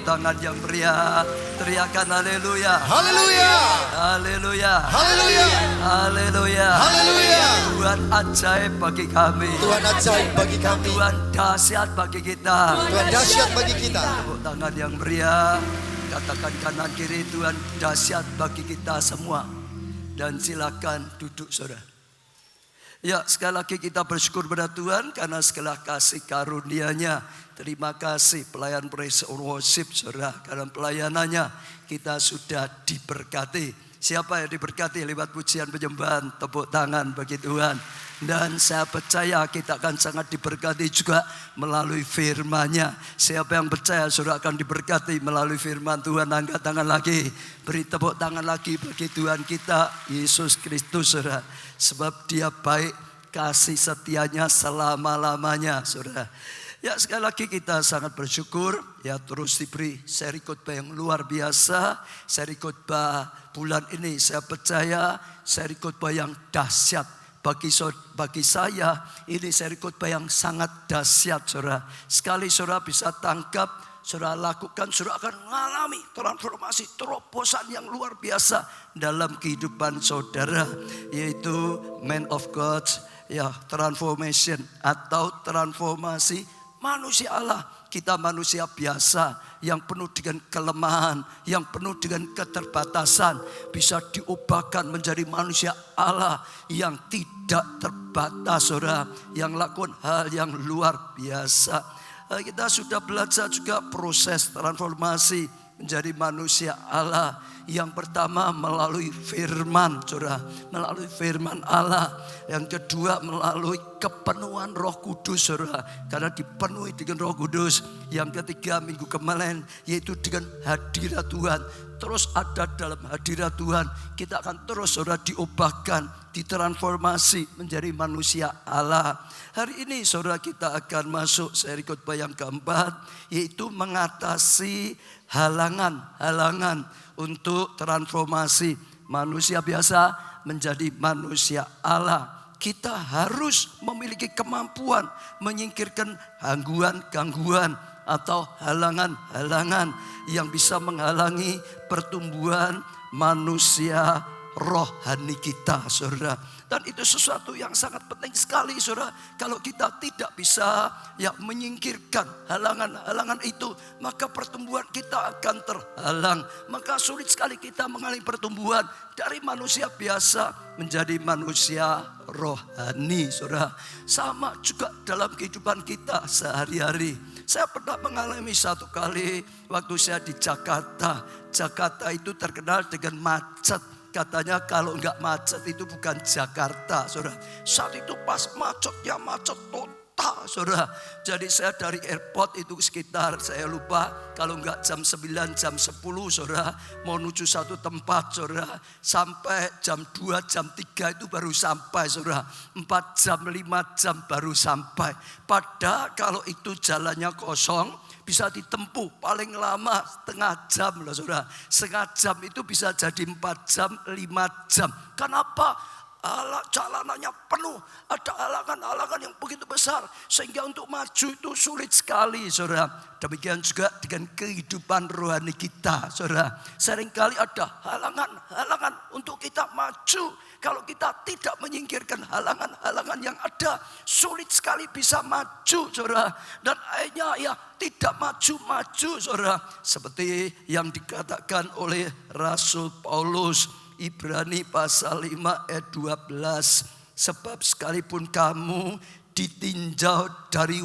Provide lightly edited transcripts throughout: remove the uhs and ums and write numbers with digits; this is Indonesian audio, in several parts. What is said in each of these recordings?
tangan yang meriah. Teriakan haleluya. Haleluya. Haleluya. Haleluya. Haleluya. Haleluya. Tuhan ajaib bagi kami. Tuhan ajaib bagi kami. Tuhan dahsyat bagi kita. Tuhan dahsyat bagi kita. Tepuk tangan yang meriah. Katakan kanan kiri, Tuhan dahsyat bagi kita semua. Dan silakan duduk, saudara. Ya, sekali lagi kita bersyukur pada Tuhan karena segala kasih karunia-Nya. Terima kasih pelayan praise and worship, saudara. Karena pelayanannya kita sudah diberkati. Siapa yang diberkati lewat pujian penyembahan? Tepuk tangan bagi Tuhan. Dan saya percaya kita akan sangat diberkati juga melalui firman-Nya. Siapa yang percaya saudara akan diberkati melalui firman Tuhan, angkat tangan lagi. Beri tepuk tangan lagi bagi Tuhan kita Yesus Kristus, saudara. Sebab Dia baik, kasih setianya selama-lamanya, saudara. Ya, sekali lagi kita sangat bersyukur ya, terus diberi seri khotbah yang luar biasa. Seri khotbah bulan ini saya percaya seri khotbah yang dahsyat. Bagi saya ini seri khotbah yang sangat dahsyat, saudara. Sekali saudara bisa tangkap, saudara lakukan, saudara akan mengalami transformasi terobosan yang luar biasa dalam kehidupan saudara. Yaitu Man of God, ya, transformation atau transformasi manusia Allah. Kita manusia biasa yang penuh dengan kelemahan, yang penuh dengan keterbatasan, bisa diubahkan menjadi manusia Allah yang tidak terbatas, saudara, yang lakukan hal yang luar biasa. Kita sudah belajar juga proses transformasi menjadi manusia Allah. Yang pertama melalui firman, saudara, melalui firman Allah. Yang kedua melalui kepenuhan Roh Kudus, saudara, karena dipenuhi dengan Roh Kudus. Yang ketiga minggu kemarin yaitu dengan hadirat Tuhan. Terus ada dalam hadirat Tuhan kita akan terus, saudara, diubahkan, ditransformasi menjadi manusia Allah. Hari ini saudara kita akan masuk seri khotbah yang keempat, yaitu mengatasi halangan-halangan untuk transformasi manusia biasa menjadi manusia Allah. Kita harus memiliki kemampuan menyingkirkan gangguan-gangguan atau halangan-halangan yang bisa menghalangi pertumbuhan manusia rohani kita, saudara. Dan itu sesuatu yang sangat penting sekali, saudara. Kalau kita tidak bisa menyingkirkan halangan-halangan itu, maka pertumbuhan kita akan terhalang. Maka sulit sekali kita mengalami pertumbuhan dari manusia biasa menjadi manusia rohani, saudara. Sama juga dalam kehidupan kita sehari-hari. Saya pernah mengalami satu kali waktu saya di Jakarta. Jakarta itu terkenal dengan macet. Katanya kalau enggak macet itu bukan Jakarta, saudara. Saat itu pas macetnya macet total, saudara. Jadi saya dari airport itu sekitar, saya lupa, kalau enggak jam 9, jam 10, saudara. Mau menuju satu tempat, saudara. Sampai jam 2, jam 3 itu baru sampai, saudara. 4 jam, 5 jam baru sampai. Padahal kalau itu jalannya kosong, bisa ditempuh paling lama setengah jam loh, saudara. Setengah jam itu bisa jadi 4 jam, 5 jam. Kenapa? Jalanannya penuh, ada halangan-halangan yang begitu besar sehingga untuk maju itu sulit sekali, saudara. Demikian juga dengan kehidupan rohani kita, saudara. Seringkali ada halangan-halangan untuk kita maju. Kalau kita tidak menyingkirkan halangan-halangan yang ada, sulit sekali bisa maju, saudara. Dan akhirnya tidak maju-maju, saudara. Seperti yang dikatakan oleh Rasul Paulus, Ibrani pasal 5 ayat 12. Sebab sekalipun kamu ditinjau dari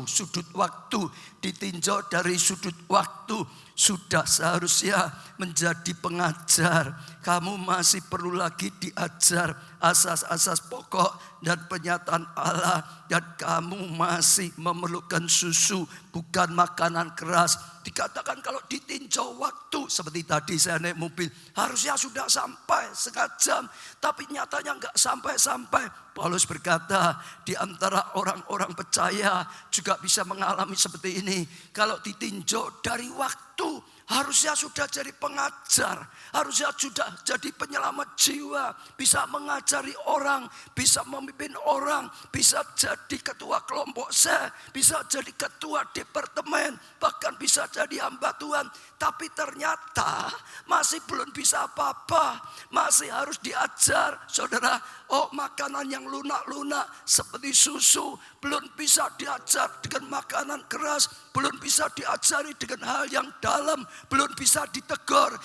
sudut waktu, ditinjau dari sudut waktu, sudah seharusnya menjadi pengajar. Kamu masih perlu lagi diajar asas-asas pokok dan penyataan Allah. Dan kamu masih memerlukan susu, bukan makanan keras. Dikatakan kalau ditinjau waktu, seperti tadi saya naik mobil, harusnya sudah sampai setengah jam, tapi nyatanya enggak sampai-sampai. Paulus berkata, di antara orang-orang percaya juga bisa mengalami seperti ini. Kalau ditinjau dari waktu, Harusnya sudah jadi pengajar, harusnya sudah jadi penyelamat jiwa, bisa mengajari orang, bisa memimpin orang, bisa jadi ketua kelompok saya, bisa jadi ketua departemen, bahkan bisa jadi hamba Tuhan. Tapi ternyata masih belum bisa apa-apa, masih harus diajar, saudara. Oh, makanan yang lunak-lunak seperti susu belum bisa diajar dengan makanan keras, belum bisa diajari dengan hal yang dalam, belum bisa ditegur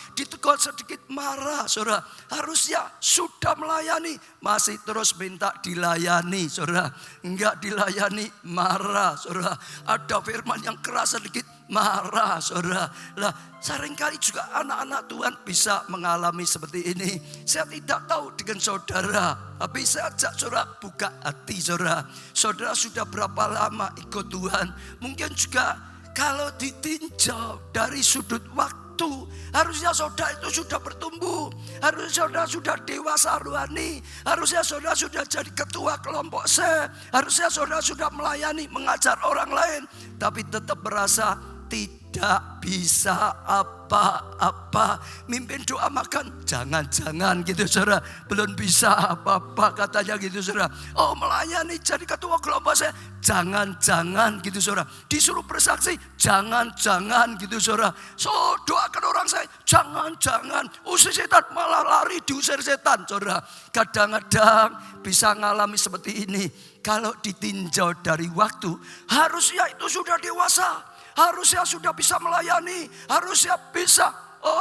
sedikit marah, saudara. Harusnya sudah melayani, masih terus minta dilayani, saudara. Enggak dilayani, marah, saudara. Ada firman yang keras sedikit, marah, saudara. Lah, seringkali juga anak-anak Tuhan bisa mengalami seperti ini. Saya tidak tahu dengan saudara, tapi saya ajak saudara buka hati, saudara. Saudara sudah berapa lama ikut Tuhan? Mungkin juga kalau ditinjau dari sudut waktu, harusnya saudara itu sudah bertumbuh. Harusnya saudara sudah dewasa rohani. Harusnya saudara sudah jadi ketua kelompok saya. Harusnya saudara sudah melayani, mengajar orang lain. Tapi tetap merasa tidak bisa apa-apa. Mimpin doa makan, jangan-jangan gitu saudara. Belum bisa apa-apa katanya gitu saudara. Oh, melayani jadi ketua kelompok saya, jangan-jangan gitu saudara. Disuruh bersaksi, jangan-jangan gitu saudara. So, doakan orang saya, jangan-jangan. Usir setan, malah lari diusir setan saudara. Kadang-kadang bisa ngalami seperti ini. Kalau ditinjau dari waktu, harusnya itu sudah dewasa. Harusnya sudah bisa melayani, harusnya bisa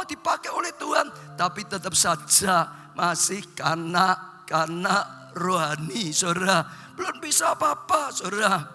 dipakai oleh Tuhan. Tapi tetap saja masih kanak-kanak rohani, saudara. Belum bisa apa-apa, saudara.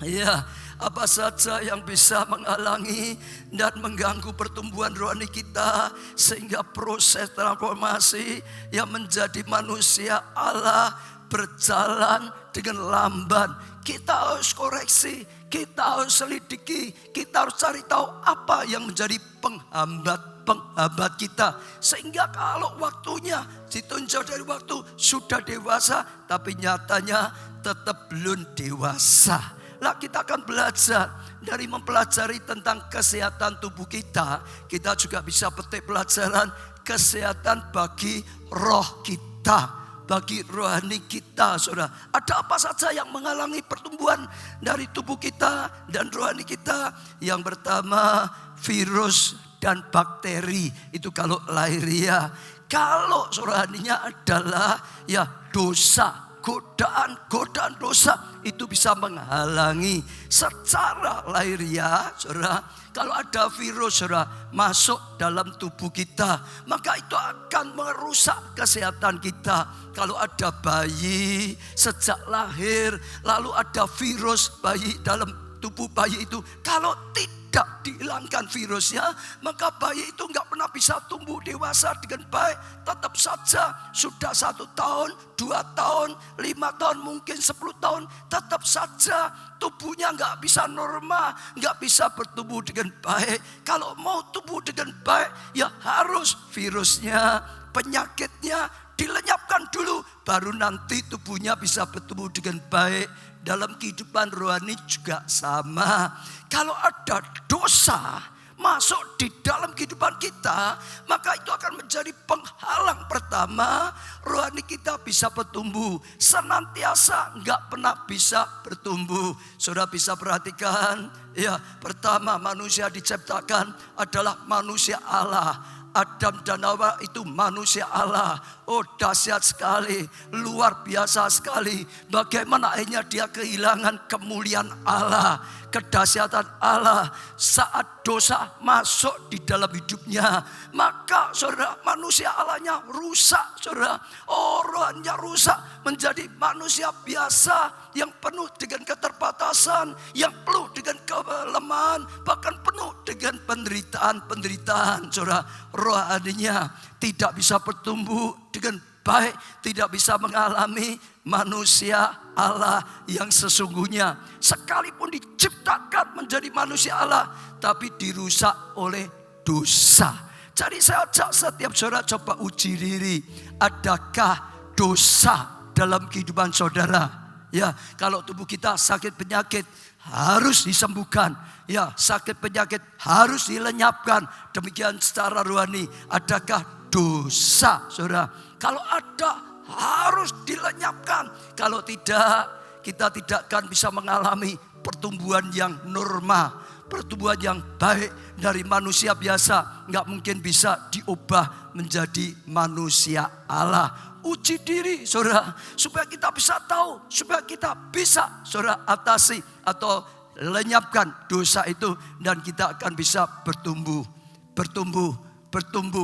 Ya, apa saja yang bisa menghalangi dan mengganggu pertumbuhan rohani kita, sehingga proses transformasi yang menjadi manusia Allah berjalan dengan lamban. Kita harus koreksi, kita harus selidiki, kita harus cari tahu apa yang menjadi penghambat kita. Sehingga kalau waktunya ditunjuk dari waktu sudah dewasa, tapi nyatanya tetap belum dewasa. Lah, kita akan belajar dari mempelajari tentang kesehatan tubuh kita. Kita juga bisa petik pelajaran kesehatan bagi roh kita, bagi rohani kita, saudara. Ada apa saja yang menghalangi pertumbuhan dari tubuh kita dan rohani kita? Yang pertama, virus dan bakteri. Itu kalau lahiriah. Kalau rohaninya adalah ya dosa, godaan dosa, itu bisa menghalangi secara lahiriah, saudara. Kalau ada virus, saudara, masuk dalam tubuh kita, maka itu akan merusak kesehatan kita. Kalau ada bayi sejak lahir, lalu ada virus bayi dalam tubuh bayi itu, kalau tidak dihilangkan virusnya, maka bayi itu nggak pernah bisa tumbuh dewasa dengan baik. Tetap saja sudah 1 tahun, 2 tahun, 5 tahun, mungkin 10 tahun, tetap saja tubuhnya nggak bisa normal, nggak bisa bertumbuh dengan baik. Kalau mau tumbuh dengan baik, ya harus virusnya, penyakitnya dilenyapkan dulu, baru nanti tubuhnya bisa bertumbuh dengan baik. Dalam kehidupan rohani juga sama. Kalau ada dosa masuk di dalam kehidupan kita, maka itu akan menjadi penghalang pertama rohani kita bisa bertumbuh. Senantiasa nggak pernah bisa bertumbuh. Saudara bisa perhatikan, ya, pertama manusia diciptakan adalah manusia Allah. Adam dan Hawa itu manusia Allah. Oh, dahsyat sekali, luar biasa sekali. Bagaimana akhirnya dia kehilangan kemuliaan Allah, kedahsyatan Allah saat dosa masuk di dalam hidupnya. Maka saudara, manusia Allahnya rusak, saudara. Oh, rohnya rusak menjadi manusia biasa yang penuh dengan keterbatasan, yang penuh dengan kelemahan, bahkan penuh dengan penderitaan, saudara. Rohaninya tidak bisa bertumbuh dengan baik, tidak bisa mengalami manusia Allah yang sesungguhnya. Sekalipun diciptakan menjadi manusia Allah, tapi dirusak oleh dosa. Jadi saya ajak setiap saudara coba uji diri. Adakah dosa dalam kehidupan saudara? Ya, kalau tubuh kita sakit penyakit harus disembuhkan. Ya, sakit penyakit harus dilenyapkan. Demikian secara rohani. Adakah dosa, saudara? Kalau ada, harus dilenyapkan. Kalau tidak, kita tidak akan bisa mengalami pertumbuhan yang normal, pertumbuhan yang baik dari manusia biasa. Nggak mungkin bisa diubah menjadi manusia Allah. Uji diri, saudara, supaya kita bisa tahu, supaya kita bisa, saudara, atasi atau lenyapkan dosa itu, dan kita akan bisa bertumbuh,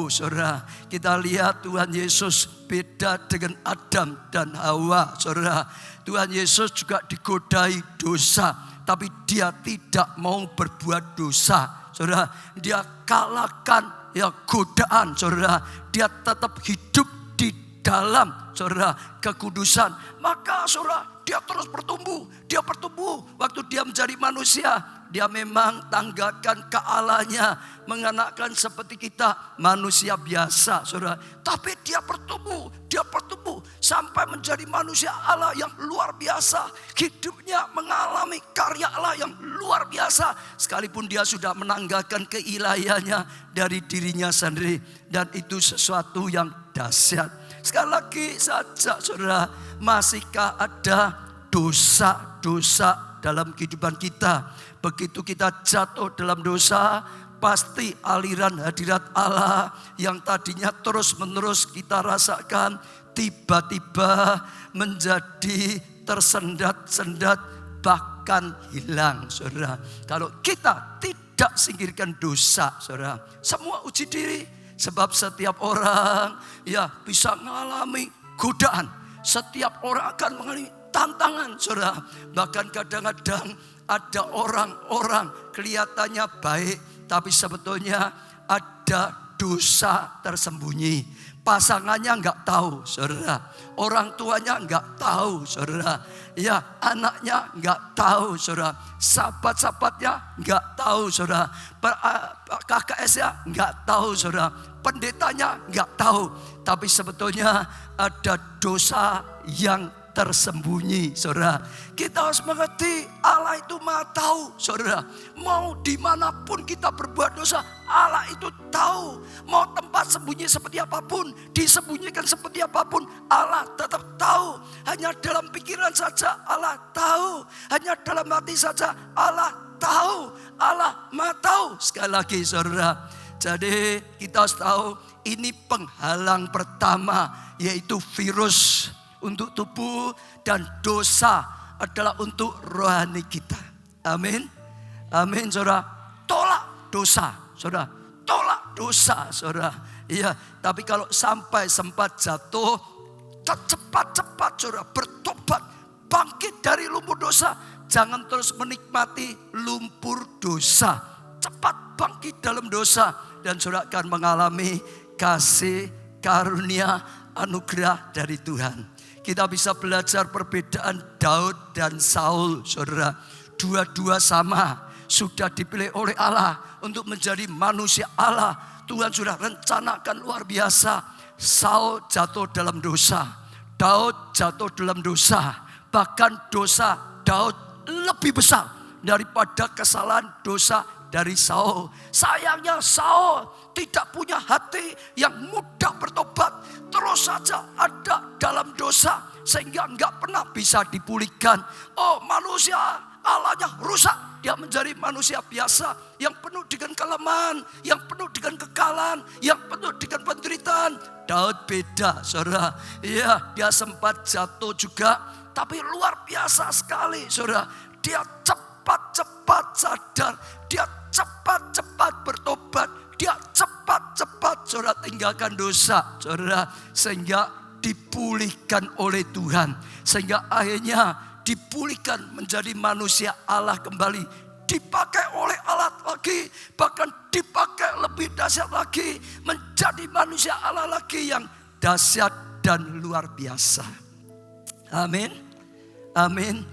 saudara. Kita lihat Tuhan Yesus beda dengan Adam dan Hawa, saudara. Tuhan Yesus juga digodai dosa, tapi dia tidak mau berbuat dosa, saudara. Dia kalahkan godaan, saudara. Dia tetap hidup di dalam, saudara, kekudusan. Maka, saudara, dia terus bertumbuh. Dia bertumbuh waktu dia menjadi manusia. Dia memang tanggakan kealahannya, mengenakan seperti kita manusia biasa, saudara. Tapi dia bertumbuh sampai menjadi manusia Allah yang luar biasa. Hidupnya mengalami karya Allah yang luar biasa. Sekalipun dia sudah menanggalkan keilahiannya dari dirinya sendiri. Dan itu sesuatu yang dahsyat. Sekali lagi saja, saudara, masihkah ada dosa-dosa dalam kehidupan kita? Begitu kita jatuh dalam dosa, pasti aliran hadirat Allah yang tadinya terus-menerus kita rasakan, tiba-tiba menjadi tersendat-sendat, bahkan hilang, saudara. Kalau kita tidak singkirkan dosa, saudara, semua uji diri. Sebab setiap orang bisa mengalami godaan. Setiap orang akan mengalami tantangan, saudara. Bahkan kadang-kadang ada orang-orang kelihatannya baik, tapi sebetulnya ada dosa tersembunyi. Pasangannya enggak tahu, saudara. Orang tuanya enggak tahu, saudara. Ya, anaknya enggak tahu, saudara. Sahabat-sahabatnya enggak tahu, saudara. KKS-nya enggak tahu, saudara. Pendetanya enggak tahu. Tapi sebetulnya ada dosa yang tersembunyi, saudara. Kita harus mengerti Allah itu Maha tahu, saudara. Mau dimanapun kita berbuat dosa, Allah itu tahu. Mau tempat sembunyi seperti apapun, disembunyikan seperti apapun, Allah tetap tahu. Hanya dalam pikiran saja Allah tahu. Hanya dalam hati saja Allah tahu. Allah Maha tahu. Sekali lagi, saudara. Jadi kita harus tahu ini penghalang pertama, yaitu virus untuk tubuh, dan dosa adalah untuk rohani kita. Amin. Amin, saudara. Tolak dosa, saudara. Tolak dosa, saudara. Iya, tapi kalau sampai sempat jatuh, cepat-cepat, saudara, bertobat, bangkit dari lumpur dosa. Jangan terus menikmati lumpur dosa. Cepat bangkit dalam dosa, dan saudara akan mengalami kasih karunia anugerah dari Tuhan. Kita bisa belajar perbedaan Daud dan Saul, saudara. Dua-dua sama, sudah dipilih oleh Allah untuk menjadi manusia Allah. Tuhan sudah rencanakan luar biasa. Saul jatuh dalam dosa, Daud jatuh dalam dosa. Bahkan dosa Daud lebih besar daripada kesalahan dosa dari Saul. Sayangnya Saul tidak punya hati yang mudah bertobat. Terus saja ada dalam dosa, sehingga enggak pernah bisa dipulihkan. Oh, manusia Allahnya rusak. Dia menjadi manusia biasa yang penuh dengan kelemahan, yang penuh dengan kekalahan, yang penuh dengan penderitaan. Daud beda, saudara. Iya, dia sempat jatuh juga, tapi luar biasa sekali, saudara. Dia cepat-cepat sadar, dia cepat-cepat bertobat, dia cepat-cepat, saudara, tinggalkan dosa, saudara, sehingga dipulihkan oleh Tuhan, sehingga akhirnya dipulihkan menjadi manusia Allah kembali, dipakai oleh Allah lagi, bahkan dipakai lebih dahsyat lagi, menjadi manusia Allah lagi yang dahsyat dan luar biasa. Amin, amin.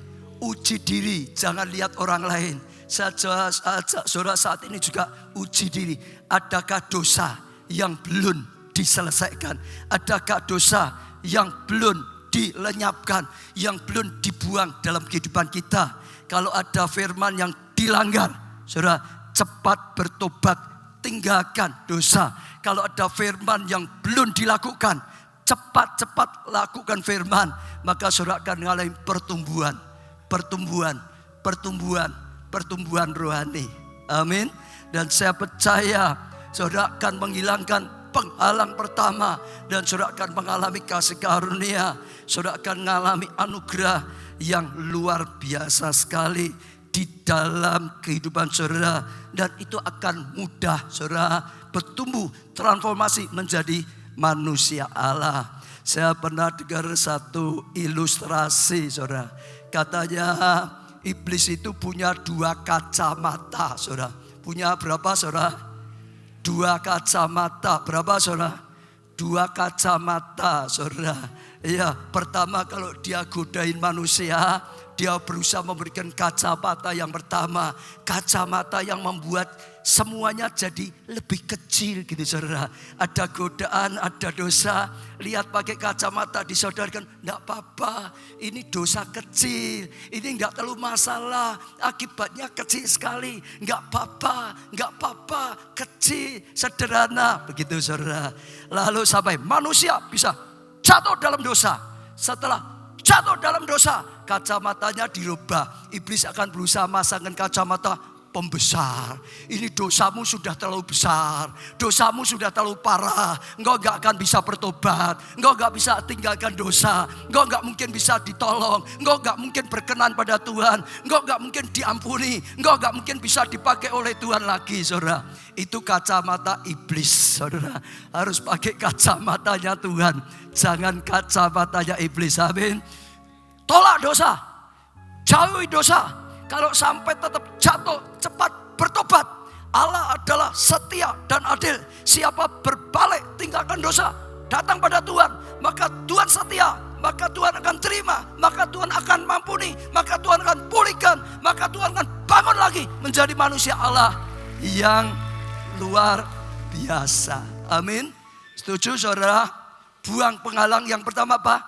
Uji diri, jangan lihat orang lain. Saudara saat ini juga uji diri. Adakah dosa yang belum diselesaikan? Adakah dosa yang belum dilenyapkan, yang belum dibuang dalam kehidupan kita. Kalau ada firman yang dilanggar, saudara, cepat bertobat, tinggalkan dosa. Kalau ada firman yang belum dilakukan, cepat-cepat lakukan firman. Maka saudara akan mengalami pertumbuhan rohani. Amin. Dan saya percaya saudara akan menghilangkan penghalang pertama. Dan saudara akan mengalami kasih karunia. Saudara akan mengalami anugerah yang luar biasa sekali di dalam kehidupan saudara. Dan itu akan mudah saudara bertumbuh, transformasi menjadi manusia Allah. Saya pernah dengar satu ilustrasi saudara. Katanya iblis itu punya 2 kacamata saudara. Punya berapa saudara? 2 kacamata. Berapa saudara? 2 kacamata saudara. Ya, pertama kalau dia godain manusia, dia berusaha memberikan kacamata yang pertama. Kacamata yang membuat semuanya jadi lebih kecil gitu saudara. Ada godaan, ada dosa. Lihat pakai kacamata disadarkan, enggak apa-apa. Ini dosa kecil. Ini enggak terlalu masalah. Akibatnya kecil sekali. Enggak apa-apa. Kecil, sederhana. Begitu saudara. Lalu sampai manusia bisa jatuh dalam dosa. Setelah jatuh dalam dosa, kacamatanya dirubah. Iblis akan berusaha masangkan kacamata pembesar. Ini dosamu sudah terlalu besar. Dosamu sudah terlalu parah. Engkau gak akan bisa bertobat. Engkau gak bisa tinggalkan dosa. Engkau gak mungkin bisa ditolong. Engkau gak mungkin berkenan pada Tuhan. Engkau gak mungkin diampuni. Engkau gak mungkin bisa dipakai oleh Tuhan lagi saudara. Itu kacamata iblis saudara. Harus pakai kacamatanya Tuhan. Jangan kacamatanya iblis. Amin. Tolak dosa. Jauhi dosa. Kalau sampai tetap jatuh, cepat bertobat. Allah adalah setia dan adil. Siapa berbalik tinggalkan dosa, datang pada Tuhan, maka Tuhan setia, maka Tuhan akan terima, maka Tuhan akan mampuni, maka Tuhan akan pulihkan, maka Tuhan akan bangun lagi menjadi manusia Allah yang luar biasa. Amin. Setuju saudara? Buang penghalang yang pertama apa?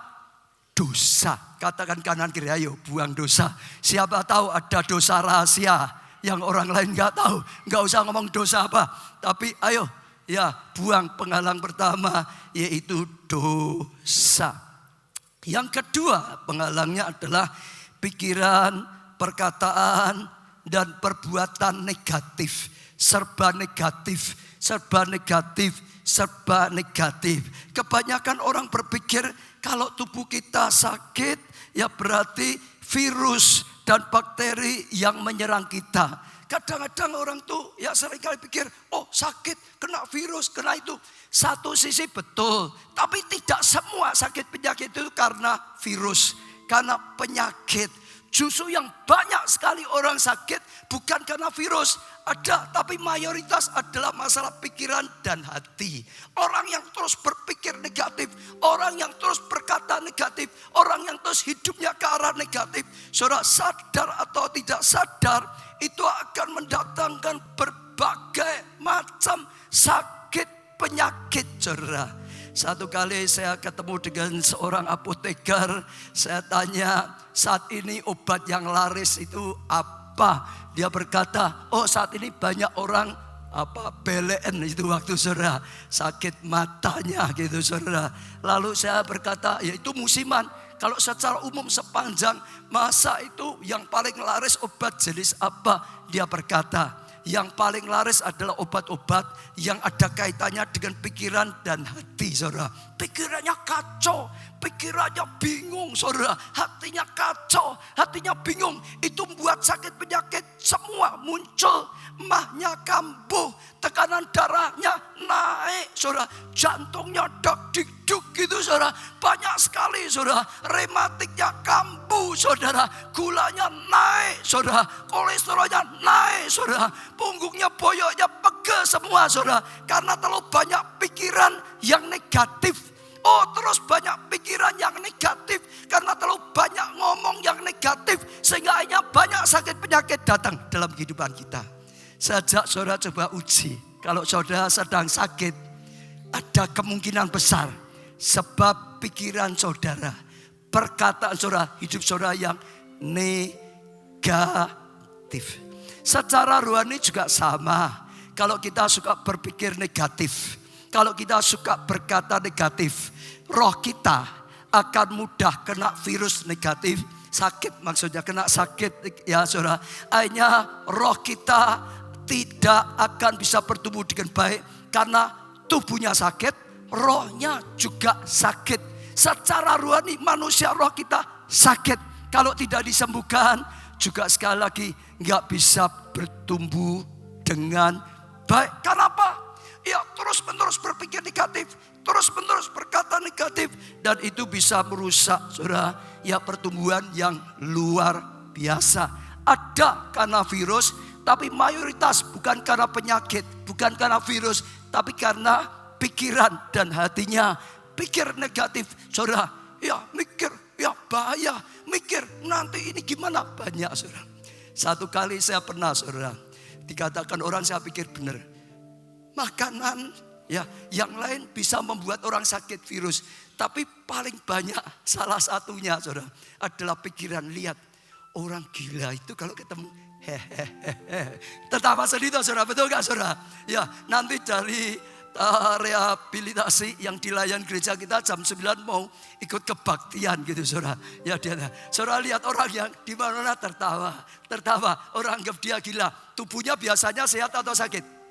Dosa. Katakan kanan kiri, ayo buang dosa. Siapa tahu ada dosa rahasia yang orang lain gak tahu. Gak usah ngomong dosa apa. Tapi ayo ya buang penghalang pertama, yaitu dosa. Yang kedua penghalangnya adalah pikiran, perkataan, dan perbuatan negatif. Serba negatif. Kebanyakan orang berpikir kalau tubuh kita sakit, ya berarti virus dan bakteri yang menyerang kita. Kadang-kadang orang tuh ya seringkali pikir, oh sakit, kena virus, kena itu. Satu sisi betul, tapi tidak semua sakit penyakit itu karena virus, karena penyakit. Justru yang banyak sekali orang sakit bukan karena virus. Ada, tapi mayoritas adalah masalah pikiran dan hati. Orang yang terus berpikir negatif, orang yang terus berkata negatif, orang yang terus hidupnya ke arah negatif. Saudara sadar atau tidak sadar, itu akan mendatangkan berbagai macam sakit penyakit saudara. Satu kali saya ketemu dengan seorang apoteker. Saya tanya, saat ini obat yang laris itu apa? Dia berkata, oh saat ini banyak orang BLN itu waktu saudara, sakit matanya gitu saudara. Lalu saya berkata, ya itu musiman. Kalau secara umum sepanjang masa itu yang paling laris obat jenis apa? Dia berkata, yang paling laris adalah obat-obat yang ada kaitannya dengan pikiran dan hati saudara. Pikirannya kacau, pikirannya bingung saudara. Hatinya kacau, hatinya bingung. Itu membuat sakit penyakit semua muncul. Mahnya kambuh, tekanan darahnya naik saudara. Jantungnya dak-dik-duk gitu saudara. Banyak sekali saudara. Rematiknya kambuh saudara. Gulanya naik saudara. Kolesterolnya naik saudara. Punggungnya, boyoknya pegel semua saudara. Karena terlalu banyak pikiran yang negatif. Oh terus banyak pikiran yang negatif. Karena terlalu banyak ngomong yang negatif. Sehingga akhirnya banyak sakit penyakit datang dalam kehidupan kita. Sejak saudara coba uji. Kalau saudara sedang sakit, ada kemungkinan besar. Sebab pikiran saudara, perkataan saudara, hidup saudara yang negatif. Secara rohani juga sama. Kalau kita suka berpikir negatif, kalau kita suka berkata negatif, roh kita akan mudah kena virus negatif. Sakit maksudnya, kena sakit ya saudara. Akhirnya roh kita tidak akan bisa bertumbuh dengan baik. Karena tubuhnya sakit, rohnya juga sakit. Secara rohani manusia, roh kita sakit. Kalau tidak disembuhkan juga sekali lagi gak bisa bertumbuh dengan baik. Kenapa? Ya terus menerus berpikir negatif, terus menerus berkata negatif, dan itu bisa merusak saudara ya pertumbuhan yang luar biasa. Ada karena virus, tapi mayoritas bukan karena penyakit, bukan karena virus, tapi karena pikiran dan hatinya. Pikir negatif saudara, ya mikir ya bahaya, mikir nanti ini gimana, banyak saudara. Satu kali saya pernah saudara dikatakan orang, saya pikir benar, makanan ya yang lain bisa membuat orang sakit virus, tapi paling banyak salah satunya saudara adalah pikiran. Lihat orang gila itu kalau ketemu hehehe tertawa sedih saudara, betul gak saudara? Ya nanti dari rehabilitasi yang dilayan gereja kita jam 9 mau ikut kebaktian gitu saudara. Ya dia, saudara lihat orang yang di mana tertawa, orang anggap dia gila. Tubuhnya biasanya sehat atau sakit?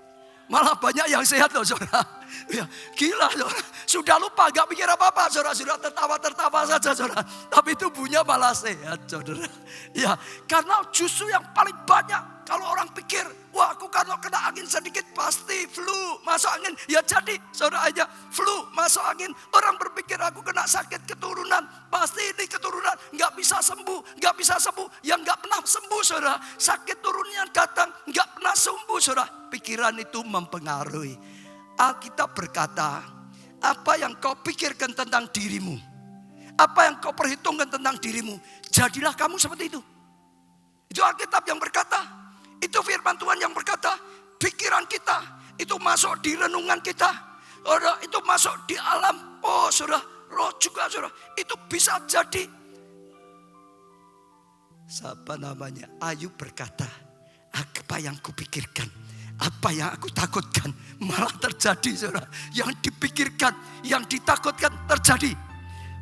Malah banyak yang sehat loh saudara. Ya, gila saudara. Sudah lupa gak mikir apa-apa saudara. Sudah tertawa saja saudara. Tapi tubuhnya malah sehat saudara. Ya, karena justru yang paling banyak kalau orang pikir, wah aku kalau kena angin sedikit pasti flu, masuk angin. Ya jadi saudara aja flu, masuk angin. Orang berpikir aku kena sakit keturunan, pasti ini keturunan, gak bisa sembuh. Yang gak pernah sembuh saudara, sakit turunnya datang, gak pernah sembuh saudara. Pikiran itu mempengaruhi. Alkitab berkata, apa yang kau pikirkan tentang dirimu, apa yang kau perhitungkan tentang dirimu, jadilah kamu seperti itu. Itu Alkitab yang berkata. Itu firman Tuhan yang berkata, pikiran kita itu masuk di renungan kita. Itu masuk di alam, oh saudara, roh juga saudara. Itu bisa jadi. Siapa namanya? Ayub berkata, apa yang kupikirkan, apa yang aku takutkan malah terjadi saudara. Yang dipikirkan, yang ditakutkan terjadi.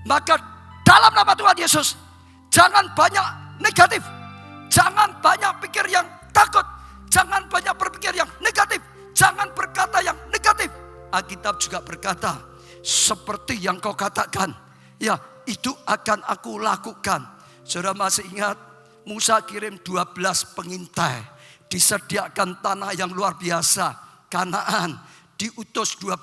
Maka dalam nama Tuhan Yesus, jangan banyak negatif. Jangan banyak pikir yang takut. Jangan banyak berpikir yang negatif. Jangan berkata yang negatif. Alkitab juga berkata, seperti yang kau katakan, ya itu akan aku lakukan. Saudara masih ingat Musa kirim 12 pengintai. Disediakan tanah yang luar biasa, Kanaan. Diutus 12,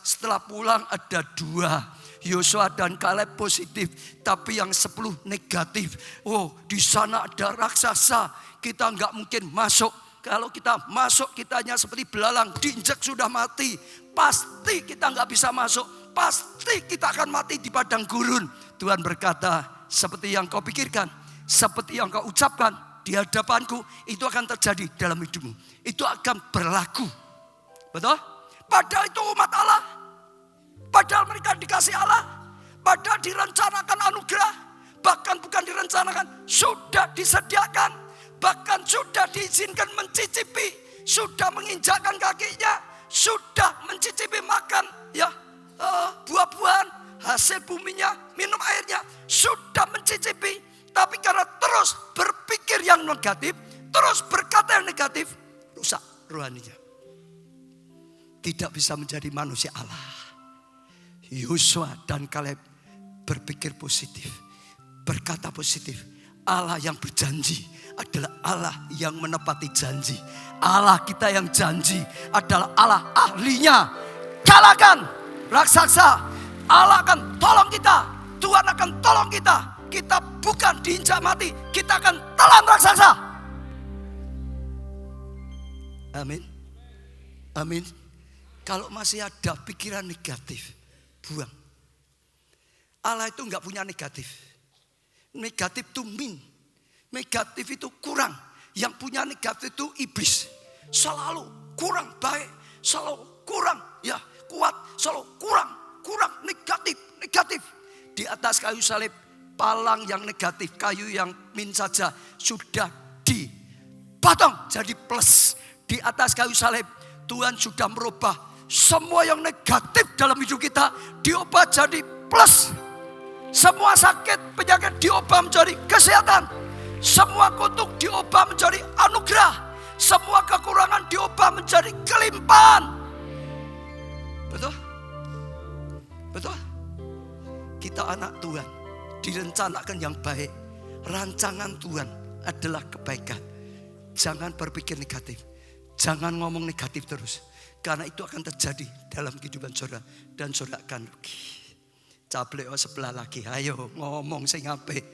setelah pulang ada 2. Yosua dan Kaleb positif, tapi yang 10 negatif. Oh, di sana ada raksasa, kita nggak mungkin masuk. Kalau kita masuk, kita hanya seperti belalang, diinjak sudah mati. Pasti kita nggak bisa masuk, pasti kita akan mati di padang gurun. Tuhan berkata, seperti yang kau pikirkan, seperti yang kau ucapkan di hadapanku, itu akan terjadi dalam hidupmu. Itu akan berlaku. Betul? Padahal itu umat Allah. Padahal mereka dikasih Allah, padahal direncanakan anugerah, bahkan bukan direncanakan, sudah disediakan, bahkan sudah diizinkan mencicipi, sudah menginjakkan kakinya, sudah mencicipi makan ya buah-buahan, hasil buminya, minum airnya, sudah mencicipi, tapi karena terus berpikir yang negatif, terus berkata yang negatif, rusak rohaninya. Tidak bisa menjadi manusia Allah. Yosua dan Kaleb berpikir positif, berkata positif. Allah yang berjanji adalah Allah yang menepati janji. Allah kita yang janji adalah Allah ahlinya. Kalahkan raksasa, Allah akan tolong kita. Tuhan akan tolong kita. Kita bukan diinjak mati, kita akan telan raksasa. Amin. Amin. Kalau masih ada pikiran negatif, buang. Allah itu enggak punya negatif. Negatif itu min. Negatif itu kurang. Yang punya negatif itu iblis. Selalu kurang baik. Selalu kurang ya kuat. Selalu kurang negatif. Di atas kayu salib palang yang negatif, kayu yang min saja sudah dipotong jadi plus. Di atas kayu salib Tuhan sudah merubah semua yang negatif dalam hidup kita, diubah jadi plus. Semua sakit penyakit diubah menjadi kesehatan. Semua kutuk diubah menjadi anugerah. Semua kekurangan diubah menjadi kelimpahan. Betul? Betul? Kita anak Tuhan, direncanakan yang baik. Rancangan Tuhan adalah kebaikan. Jangan berpikir negatif. Jangan ngomong negatif terus. Karena itu akan terjadi dalam kehidupan saudara. Dan saudara akan rugi. Caplek sebelah lagi. Ayo ngomong sing apik.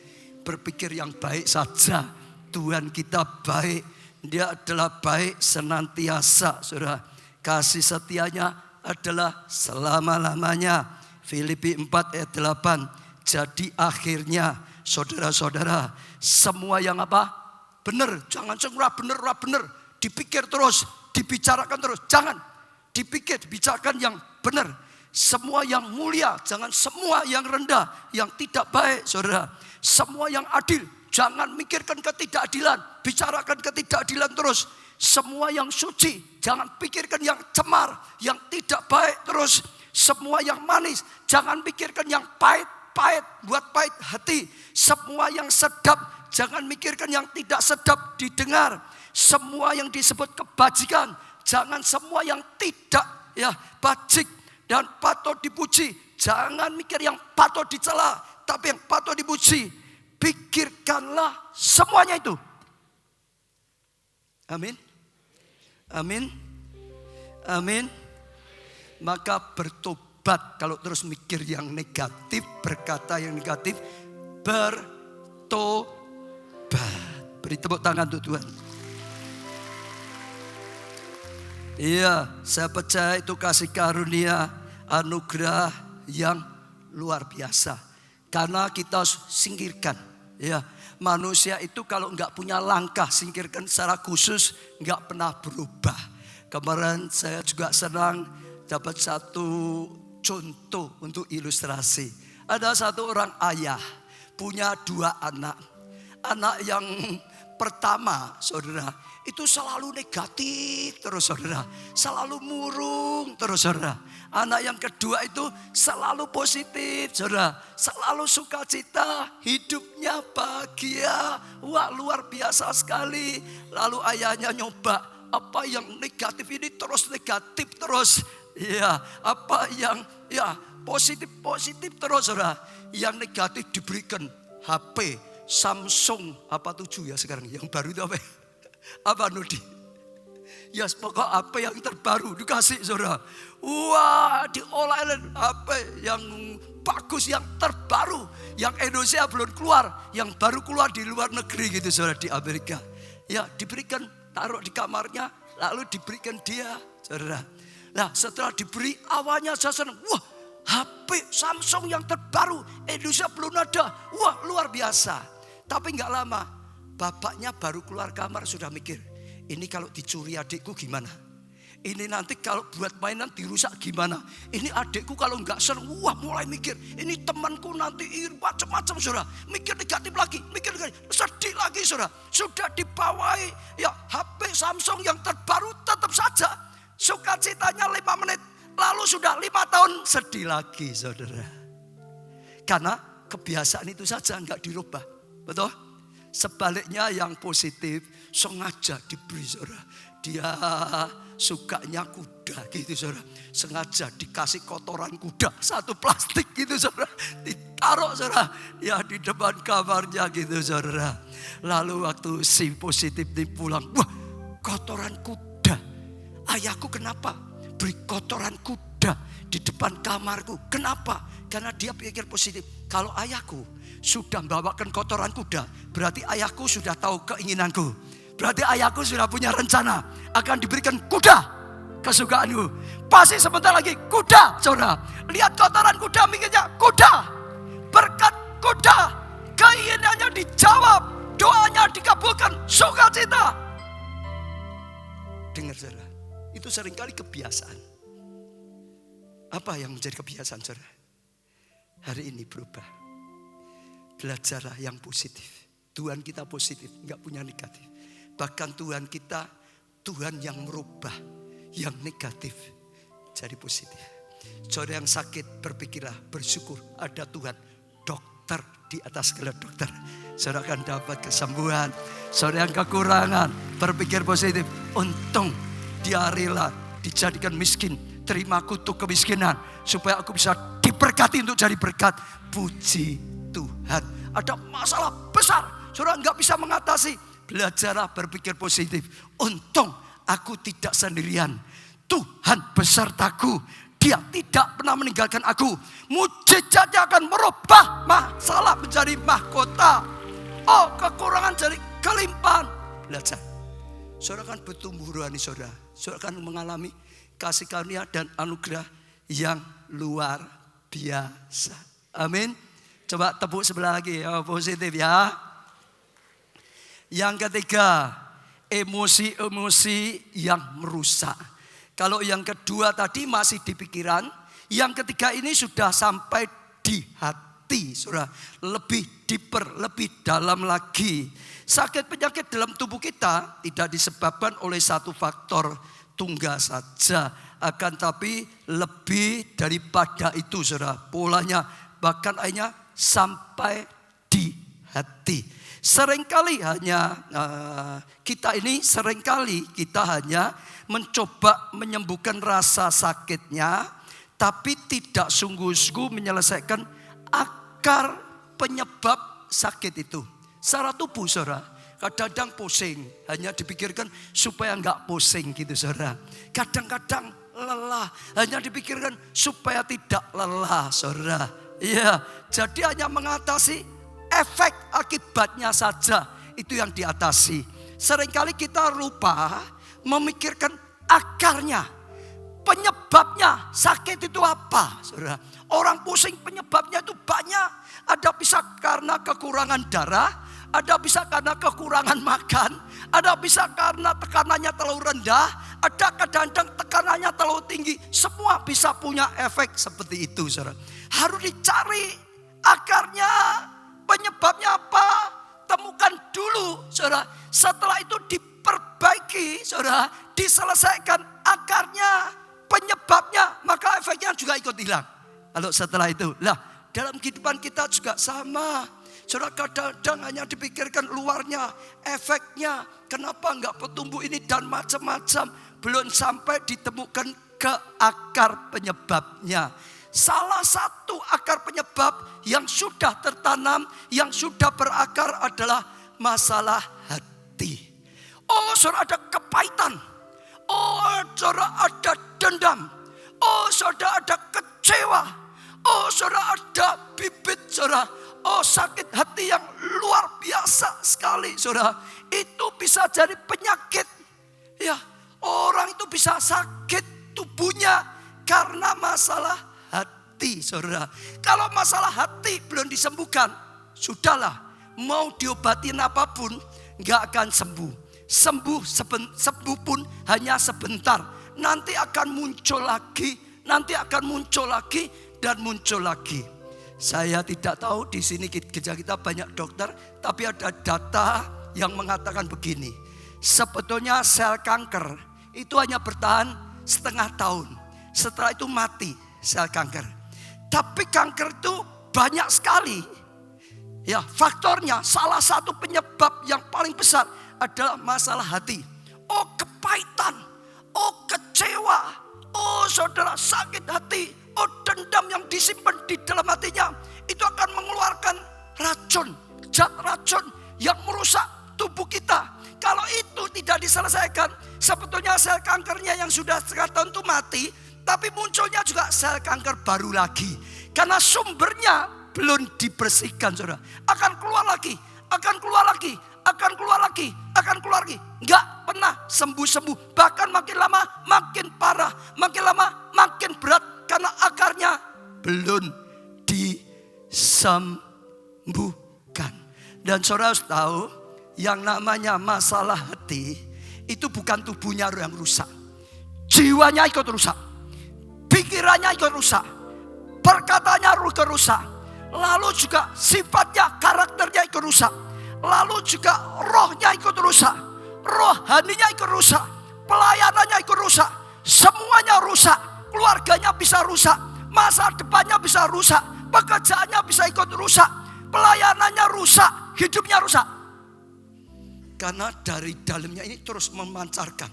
Berpikir yang baik saja. Tuhan kita baik. Dia adalah baik senantiasa, saudara. Kasih setianya adalah selama-lamanya. Filipi 4 ayat 8. Jadi akhirnya, saudara-saudara, semua yang apa? Benar. Jangan cengurah benar. Dipikir terus, dibicarakan terus. Jangan. Dipikir, dibicarakan yang benar. Semua yang mulia, jangan semua yang rendah, yang tidak baik, saudara. Semua yang adil. Jangan mikirkan ketidakadilan, bicarakan ketidakadilan terus. Semua yang suci, jangan pikirkan yang cemar, yang tidak baik terus. Semua yang manis, jangan pikirkan yang pahit, buat pahit hati. Semua yang sedap, jangan mikirkan yang tidak sedap didengar. Semua yang disebut kebajikan, jangan semua yang tidak bajik dan patut dipuji. Jangan mikir yang patut dicela, tapi yang patut dipuji. Pikirkanlah semuanya itu. Amin. Amin. Amin. Maka bertobat. Kalau terus mikir yang negatif, berkata yang negatif, bertobat. Beri tepuk tangan untuk Tuhan. Iya, saya percaya itu kasih karunia, anugerah yang luar biasa. Karena kita singkirkan. Ya, manusia itu kalau enggak punya langkah singkirkan secara khusus enggak pernah berubah. Kemarin saya juga senang dapat satu contoh untuk ilustrasi. Ada satu orang ayah punya 2 anak. Anak yang pertama, saudara, itu selalu negatif terus, saudara. Selalu murung terus, saudara. Anak yang kedua itu selalu positif, saudara. Selalu sukacita, hidupnya bahagia. Wah, luar biasa sekali. Lalu ayahnya nyoba, apa yang negatif ini terus negatif terus. Ya, apa yang positif terus, saudara. Yang negatif diberikan HP Samsung apa 7 ya sekarang. Yang baru itu apa? Apa Nudi? Ya pokok HP yang terbaru dikasih, saudara. Wah, diolahin HP yang bagus, yang terbaru. Yang Indonesia belum keluar. Yang baru keluar di luar negeri gitu, saudara, di Amerika. Ya diberikan, taruh di kamarnya. Lalu diberikan dia, saudara. Nah setelah diberi, awalnya saya senang. Wah, HP Samsung yang terbaru. Indonesia belum ada. Wah, luar biasa. Tapi gak lama, bapaknya baru keluar kamar sudah mikir. Ini kalau dicuri adikku gimana? Ini nanti kalau buat mainan dirusak gimana? Ini adikku kalau nggak seneng, wah mulai mikir. Ini temanku nanti macam-macam, saudara. Mikir negatif lagi, mikir negatif, sedih lagi, saudara. Sudah dibawahi ya HP Samsung yang terbaru, tetap saja sukacitanya 5 menit. Lalu sudah 5 tahun sedih lagi, saudara. Karena kebiasaan itu saja nggak dirubah, betul? Sebaliknya yang positif sengaja diberi, saudara. Dia sukanya kuda gitu, saudara. Sengaja dikasih kotoran kuda, satu plastik gitu, saudara. Ditaruh, saudara, ya di depan kamarnya gitu, saudara. Lalu waktu si positif ini pulang, wah kotoran kuda. Ayahku kenapa beri kotoran kuda di depan kamarku? Kenapa? Karena dia pikir positif. Kalau ayahku sudah membawakan kotoran kuda, berarti ayahku sudah tahu keinginanku. Berarti ayahku sudah punya rencana akan diberikan kuda kesukaanku. Pasti sebentar lagi kuda, saudara. Lihat kotoran kuda, mikirnya kuda. Berkat kuda, keinginannya dijawab, doanya dikabulkan, sukacita. Dengar, saudara, itu seringkali kebiasaan. Apa yang menjadi kebiasaan, saudara? Hari ini berubah. belajarlah yang positif. Tuhan kita positif, enggak punya negatif. Bahkan Tuhan kita, Tuhan yang merubah yang negatif jadi positif. Saudara yang sakit, berpikirlah, bersyukur ada Tuhan, dokter di atas segala dokter. Saudara akan dapat kesembuhan. Saudara yang kekurangan, berpikir positif. Untung dia rela dijadikan miskin, terima kutuk kemiskinan, supaya aku bisa diberkati untuk jadi berkat. Puji Tuhan. Ada masalah besar, saudara enggak bisa mengatasi. Belajarlah berpikir positif. Untung aku tidak sendirian. Tuhan besertaku. Dia tidak pernah meninggalkan aku. Mujizatnya akan merubah masalah menjadi mahkota. Oh, kekurangan jadi kelimpahan. Belajar. Saudara akan bertumbuh rohani saudara. Saudara akan mengalami kasih karunia dan anugerah yang luar biasa. Amin. Coba tepuk sebelah lagi. Oh, positif ya. Yang ketiga, emosi-emosi yang merusak. Kalau yang kedua tadi masih di pikiran, yang ketiga ini sudah sampai di hati, saudara. Lebih deeper, lebih dalam lagi. Sakit penyakit dalam tubuh kita tidak disebabkan oleh satu faktor tunggal saja, akan tapi lebih daripada itu, saudara. Polanya bahkan akhirnya sampai di hati. Seringkali kita hanya mencoba menyembuhkan rasa sakitnya, tapi tidak sungguh-sungguh menyelesaikan akar penyebab sakit itu. Secara tubuh, saudara, kadang-kadang pusing, hanya dipikirkan supaya enggak pusing gitu, saudara. Kadang-kadang lelah, hanya dipikirkan supaya tidak lelah, saudara. Iya, jadi hanya mengatasi efek akibatnya saja, itu yang diatasi. Seringkali kita lupa memikirkan akarnya, penyebabnya sakit itu apa, saudara. Orang pusing penyebabnya itu banyak. Ada bisa karena kekurangan darah, ada bisa karena kekurangan makan, ada bisa karena tekanannya terlalu rendah, ada kadang-kadang tekanannya terlalu tinggi. Semua bisa punya efek seperti itu, saudara. Harus dicari akarnya, penyebabnya apa? Temukan dulu, saudara. Setelah itu diperbaiki, saudara, diselesaikan akarnya, penyebabnya, maka efeknya juga ikut hilang. Lalu setelah itu, dalam kehidupan kita juga sama. Saudara, kadang-kadang hanya dipikirkan luarnya, efeknya, kenapa enggak bertumbuh ini dan macam-macam. Belum sampai ditemukan ke akar penyebabnya. Salah satu akar penyebab yang sudah tertanam, yang sudah berakar adalah masalah hati. Oh, saudara, ada kepahitan. Oh, saudara, ada dendam. Oh, saudara, ada kecewa. Oh, saudara, ada bibit, saudara. Oh, sakit hati yang luar biasa sekali, saudara. Itu bisa jadi penyakit. Ya, orang itu bisa sakit tubuhnya karena masalah hati, saudara. Kalau masalah hati belum disembuhkan, sudahlah, mau diobatin apapun nggak akan sembuh. Sembuh pun hanya sebentar. Nanti akan muncul lagi, dan muncul lagi. Saya tidak tahu di sini gereja kita banyak dokter, tapi ada data yang mengatakan begini. Sebetulnya sel kanker itu hanya bertahan setengah tahun. Setelah itu mati sel kanker. Tapi kanker itu banyak sekali. Ya, faktornya salah satu penyebab yang paling besar adalah masalah hati. Oh, kepahitan. Oh, kecewa. Oh, saudara, sakit hati. Oh, dendam yang disimpan di dalam hatinya. Itu akan mengeluarkan racun. Zat racun yang merusak tubuh kita. Kalau itu tidak diselesaikan, sebetulnya sel kankernya yang sudah setengah tahun itu mati. Tapi munculnya juga sel kanker baru lagi. Karena sumbernya belum dibersihkan, saudara. Akan keluar lagi. Enggak pernah sembuh-sembuh. Bahkan makin lama makin parah. Makin lama makin berat. Karena akarnya belum disembuhkan. Dan saudara harus tahu, yang namanya masalah hati itu bukan tubuhnya yang rusak. Jiwanya ikut rusak. Pikirannya ikut rusak. Perkataannya ikut rusak. lalu juga sifatnya, karakternya ikut rusak. Lalu juga rohnya ikut rusak, rohaninya ikut rusak, pelayanannya ikut rusak. Semuanya rusak, keluarganya bisa rusak, masa depannya bisa rusak, pekerjaannya bisa ikut rusak, pelayanannya rusak, hidupnya rusak. Karena dari dalamnya ini terus memancarkan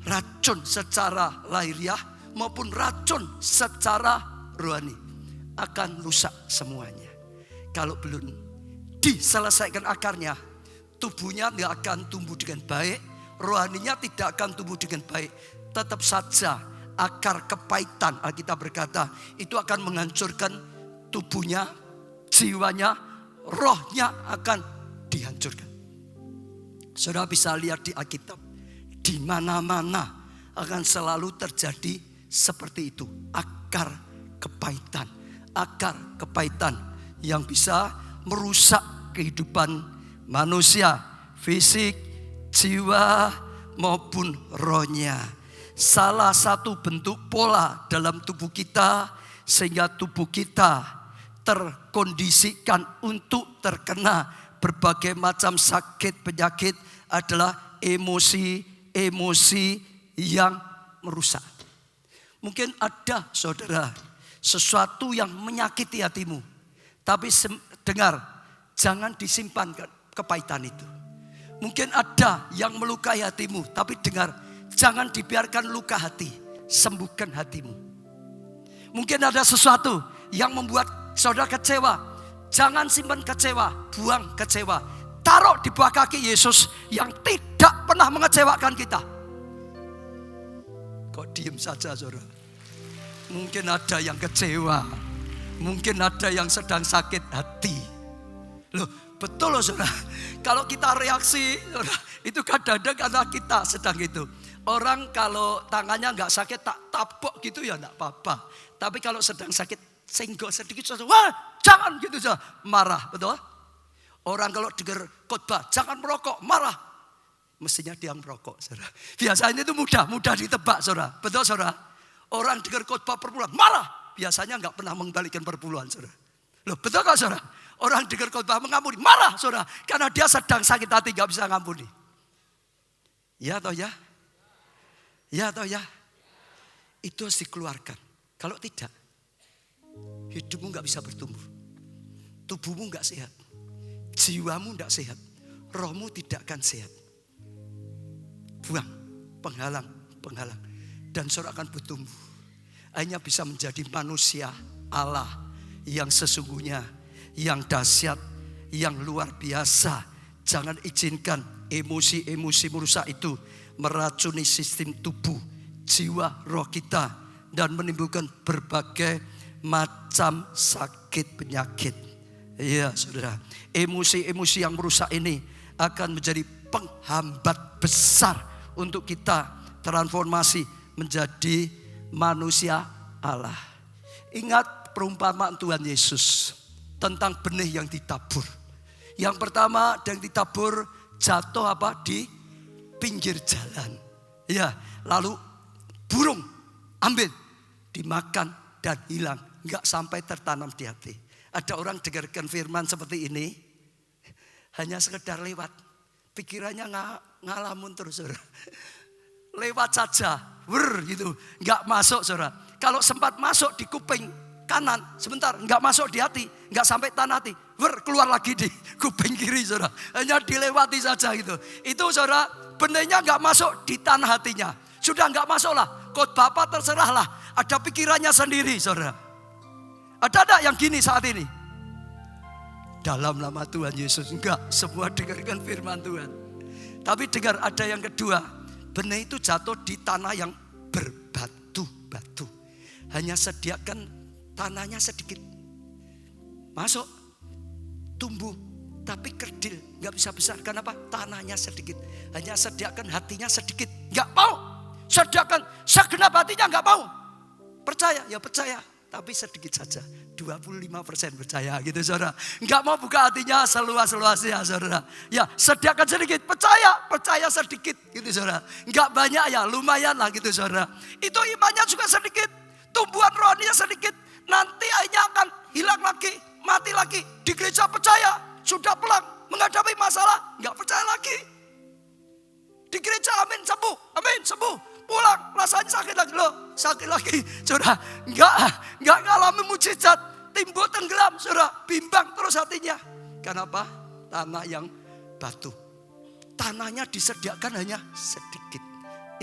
racun secara lahiriah maupun racun secara rohani. Akan rusak semuanya. Kalau belum diselesaikan akarnya, tubuhnya tidak akan tumbuh dengan baik, rohaninya tidak akan tumbuh dengan baik. Tetap saja akar kepahitan, Alkitab berkata, itu akan menghancurkan tubuhnya, jiwanya, rohnya akan dihancurkan. Saudara bisa lihat di Alkitab, di mana-mana akan selalu terjadi seperti itu. Akar kepahitan yang bisa merusak kehidupan manusia, fisik, jiwa maupun rohnya. Salah satu bentuk pola dalam tubuh kita sehingga tubuh kita terkondisikan untuk terkena berbagai macam sakit penyakit adalah emosi yang merusak. Mungkin ada saudara sesuatu yang menyakiti hatimu, tapi dengar, jangan disimpan kepahitan itu. Mungkin ada yang melukai hatimu, tapi dengar, jangan dibiarkan luka hati, sembuhkan hatimu. Mungkin ada sesuatu yang membuat saudara kecewa, jangan simpan kecewa, buang kecewa. Taruh di bawah kaki Yesus yang tidak pernah mengecewakan kita. Kok diem saja saudara? Mungkin ada yang kecewa, mungkin ada yang sedang sakit hati. Loh, betul loh saudara. Kalau kita reaksi, saudara, itu kadang-kadang karena kita sedang itu. Orang kalau tangannya nggak sakit tak tapok gitu ya nggak apa-apa. Tapi kalau sedang sakit senggol sedikit saja, wah jangan gitu saja, marah, betul? Orang kalau dengar khotbah jangan merokok, marah. Mestinya dia merokok, saudara. Biasanya itu mudah ditebak, saudara. Betul, saudara? Orang dengar khotbah perpuluhan, marah. Biasanya nggak pernah mengembalikan perpuluhan, saudara. Loh, betul kan, saudara? Orang dengar khotbah mengampuni, marah, saudara. Karena dia sedang sakit hati, nggak bisa ngampuni. Ya atau ya? Ya atau ya? Itu harus dikeluarkan. Kalau tidak, hidupmu nggak bisa bertumbuh. Tubuhmu nggak sehat. Jiwamu nggak sehat. Rohmu tidak akan sehat. Buang, penghalang. Dan saudara akan bertumbuh. Hanya bisa menjadi manusia Allah yang sesungguhnya, yang dahsyat, yang luar biasa. Jangan izinkan emosi-emosi merusak itu meracuni sistem tubuh, jiwa, roh kita. Dan menimbulkan berbagai macam sakit penyakit. Iya saudara, emosi-emosi yang merusak ini akan menjadi penghambat besar untuk kita transformasi menjadi manusia Allah. Ingat perumpamaan Tuhan Yesus tentang benih yang ditabur. Yang pertama yang ditabur jatuh di pinggir jalan. Ya, lalu burung ambil, dimakan dan hilang, enggak sampai tertanam di hati. Ada orang dengarkan firman seperti ini, hanya sekedar lewat, pikirannya ngalamun terus, saudara. Lewat saja, gitu, enggak masuk, saudara. Kalau sempat masuk di kuping kanan, sebentar, enggak masuk di hati, enggak sampai tanah hati, keluar lagi di kuping kiri, saudara. Hanya dilewati saja gitu. Itu saudara, benihnya enggak masuk di tanah hatinya. Sudah enggak masuklah, khotbah apa terserahlah. Ada pikirannya sendiri, saudara. Ada enggak yang gini saat ini? Dalam nama Tuhan Yesus, enggak. Semua dengarkan firman Tuhan. Tapi dengar, ada yang kedua. Benih itu jatuh di tanah yang berbatu-batu. Hanya sediakan tanahnya sedikit. Masuk, tumbuh, tapi kerdil. Enggak bisa besar, kenapa? Tanahnya sedikit. Hanya sediakan hatinya sedikit. Enggak mau. Sediakan segenap hatinya enggak mau. Percaya, ya percaya. Tapi sedikit saja, 25% percaya gitu saudara. Enggak mau buka hatinya seluas-luasnya saudara. Ya sediakan sedikit, percaya sedikit gitu saudara. Enggak banyak ya, lumayan lah gitu saudara. Itu imannya juga sedikit, tumbuhan rohaninya sedikit. Nanti akhirnya akan hilang lagi, mati lagi. Di gereja percaya, sudah pulang menghadapi masalah, nggak percaya lagi. Di gereja amin sembuh, pulang rasanya sakit lagi, loh sakit lagi. Saudara, nggak ngalami mujizat, timbul tenggelam, saudara, bimbang terus hatinya. Kenapa? Tanah yang batu. Tanahnya disediakan hanya sedikit.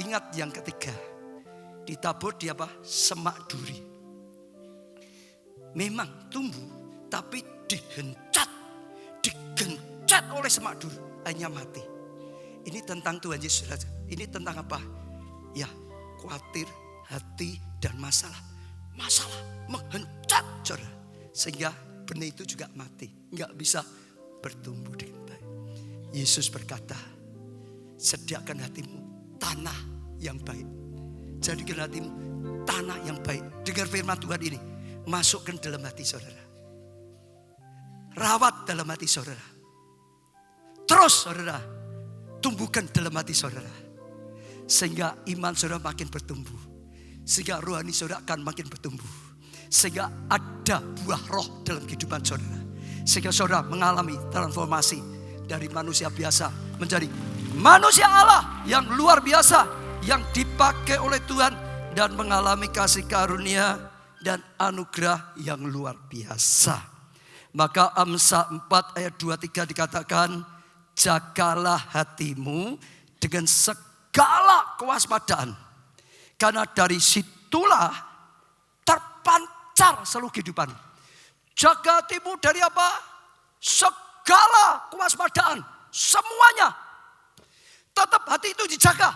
Ingat yang ketiga, ditabur di apa? Semak duri. Memang tumbuh, tapi digencet oleh semak duri, hanya mati. Ini tentang Tuhan Yesus. Ini tentang apa? Ya, khawatir, hati, dan masalah. Masalah menghencat, saudara. Sehingga benih itu juga mati. Nggak bisa bertumbuh dengan baik. Yesus berkata, sediakan hatimu tanah yang baik. Jadikan hatimu tanah yang baik. Dengar firman Tuhan ini. Masukkan dalam hati saudara. Rawat dalam hati saudara. Terus saudara, tumbuhkan dalam hati saudara. Sehingga iman saudara makin bertumbuh. Sehingga rohani saudara akan makin bertumbuh. Sehingga ada buah roh dalam kehidupan saudara. Sehingga saudara mengalami transformasi dari manusia biasa menjadi manusia Allah yang luar biasa, yang dipakai oleh Tuhan dan mengalami kasih karunia dan anugerah yang luar biasa. Maka Amsal 4 ayat 23 dikatakan, jagalah hatimu dengan segala kewaspadaan, karena dari situlah terpancar seluruh kehidupan. Jaga hatimu dari apa? Segala kewaspadaan, semuanya. Tetap hati itu dijaga.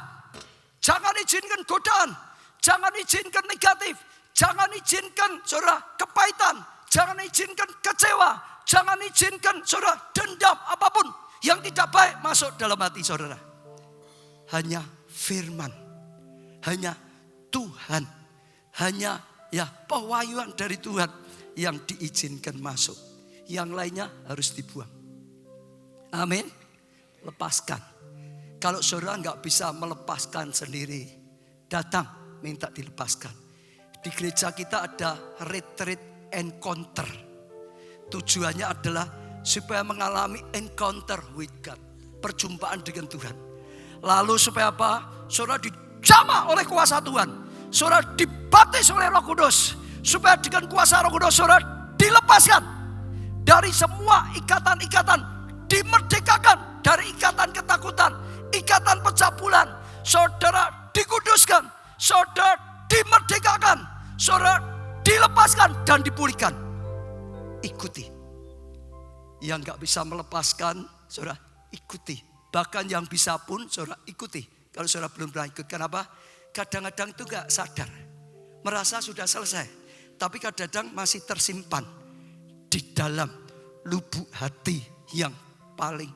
Jangan izinkan godaan, jangan izinkan negatif, jangan izinkan saudara kepahitan, jangan izinkan kecewa, jangan izinkan saudara dendam apapun yang tidak baik masuk dalam hati saudara. Hanya firman, hanya Tuhan, hanya ya pewahyuan dari Tuhan yang diizinkan masuk. Yang lainnya harus dibuang. Amin. Lepaskan. Kalau saudara nggak bisa melepaskan sendiri, datang minta dilepaskan. Di gereja kita ada retreat encounter. Tujuannya adalah supaya mengalami encounter with God, perjumpaan dengan Tuhan. Lalu supaya apa? Saudara dijamah oleh kuasa Tuhan. Saudara dibaptis oleh Roh Kudus. Supaya dengan kuasa Roh Kudus saudara dilepaskan dari semua ikatan-ikatan, dimerdekakan dari ikatan ketakutan, ikatan pencabulan. Saudara dikuduskan, saudara dimerdekakan, saudara dilepaskan dan dipulihkan. Ikuti. Yang gak bisa melepaskan, saudara ikuti. Bahkan yang bisa pun saudara ikuti. Kalau saudara belum pernah ikut, kenapa? Kadang-kadang itu gak sadar, merasa sudah selesai, tapi kadang-kadang masih tersimpan di dalam lubuk hati yang paling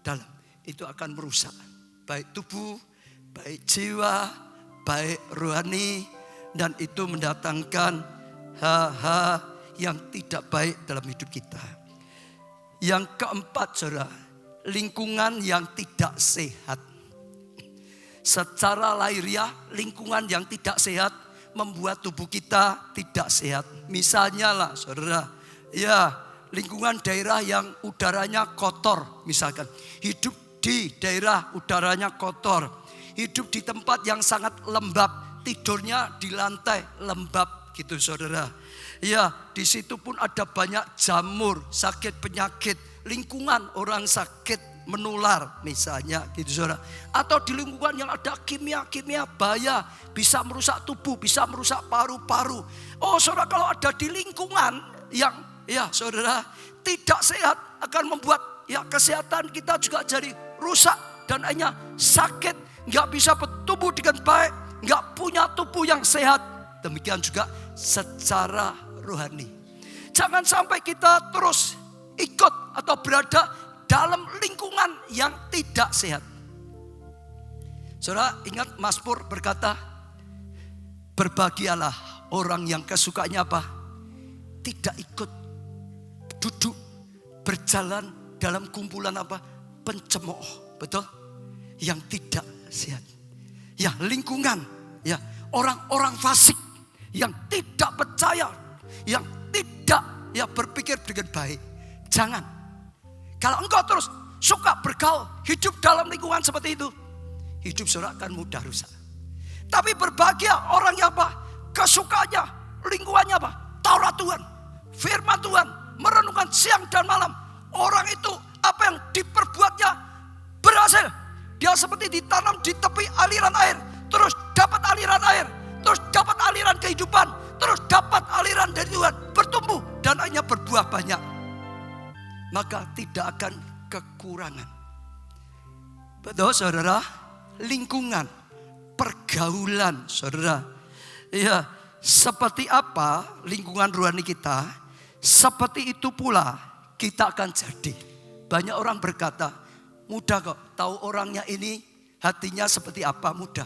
dalam. Itu akan merusak baik tubuh, baik jiwa, baik rohani, dan itu mendatangkan hal-hal yang tidak baik dalam hidup kita. Yang keempat saudara, lingkungan yang tidak sehat. Secara lahiriah, lingkungan yang tidak sehat membuat tubuh kita tidak sehat. Misalnya lah saudara, ya lingkungan daerah yang udaranya kotor misalkan. Hidup di daerah udaranya kotor. Hidup di tempat yang sangat lembab. Tidurnya di lantai lembab gitu saudara. Ya di situ pun ada banyak jamur, sakit penyakit. Lingkungan orang sakit menular misalnya gitu saudara. Atau di lingkungan yang ada kimia-kimia bahaya, bisa merusak tubuh, bisa merusak paru-paru. Oh saudara, kalau ada di lingkungan yang ya saudara tidak sehat, akan membuat ya kesehatan kita juga jadi rusak dan hanya sakit, nggak bisa bertumbuh dengan baik, nggak punya tubuh yang sehat. Demikian juga secara rohani. Jangan sampai kita terus ikut atau berada dalam lingkungan yang tidak sehat. Saudara ingat Mazmur berkata, berbahagialah orang yang kesukanya apa? Tidak ikut duduk berjalan dalam kumpulan apa? Pencemooh, betul? Yang tidak sehat. Ya lingkungan, ya orang-orang fasik yang tidak percaya, yang tidak ya berpikir dengan baik. Jangan. Kalau engkau terus suka bergaul, hidup dalam lingkungan seperti itu, hidup saudara akan mudah rusak. Tapi berbahagia orang yang apa? Kesukaannya, lingkungannya apa? Taurat Tuhan, firman Tuhan, merenungkan siang dan malam. Orang itu apa yang diperbuatnya berhasil. Dia seperti ditanam di tepi aliran air, terus dapat aliran air, terus dapat aliran kehidupan, terus dapat aliran dari Tuhan, bertumbuh dan akhirnya berbuah banyak. Maka tidak akan kekurangan. Betul saudara? Lingkungan, pergaulan saudara. Ya, seperti apa lingkungan rohani kita, seperti itu pula kita akan jadi. Banyak orang berkata, mudah kok tahu orangnya ini hatinya seperti apa, mudah.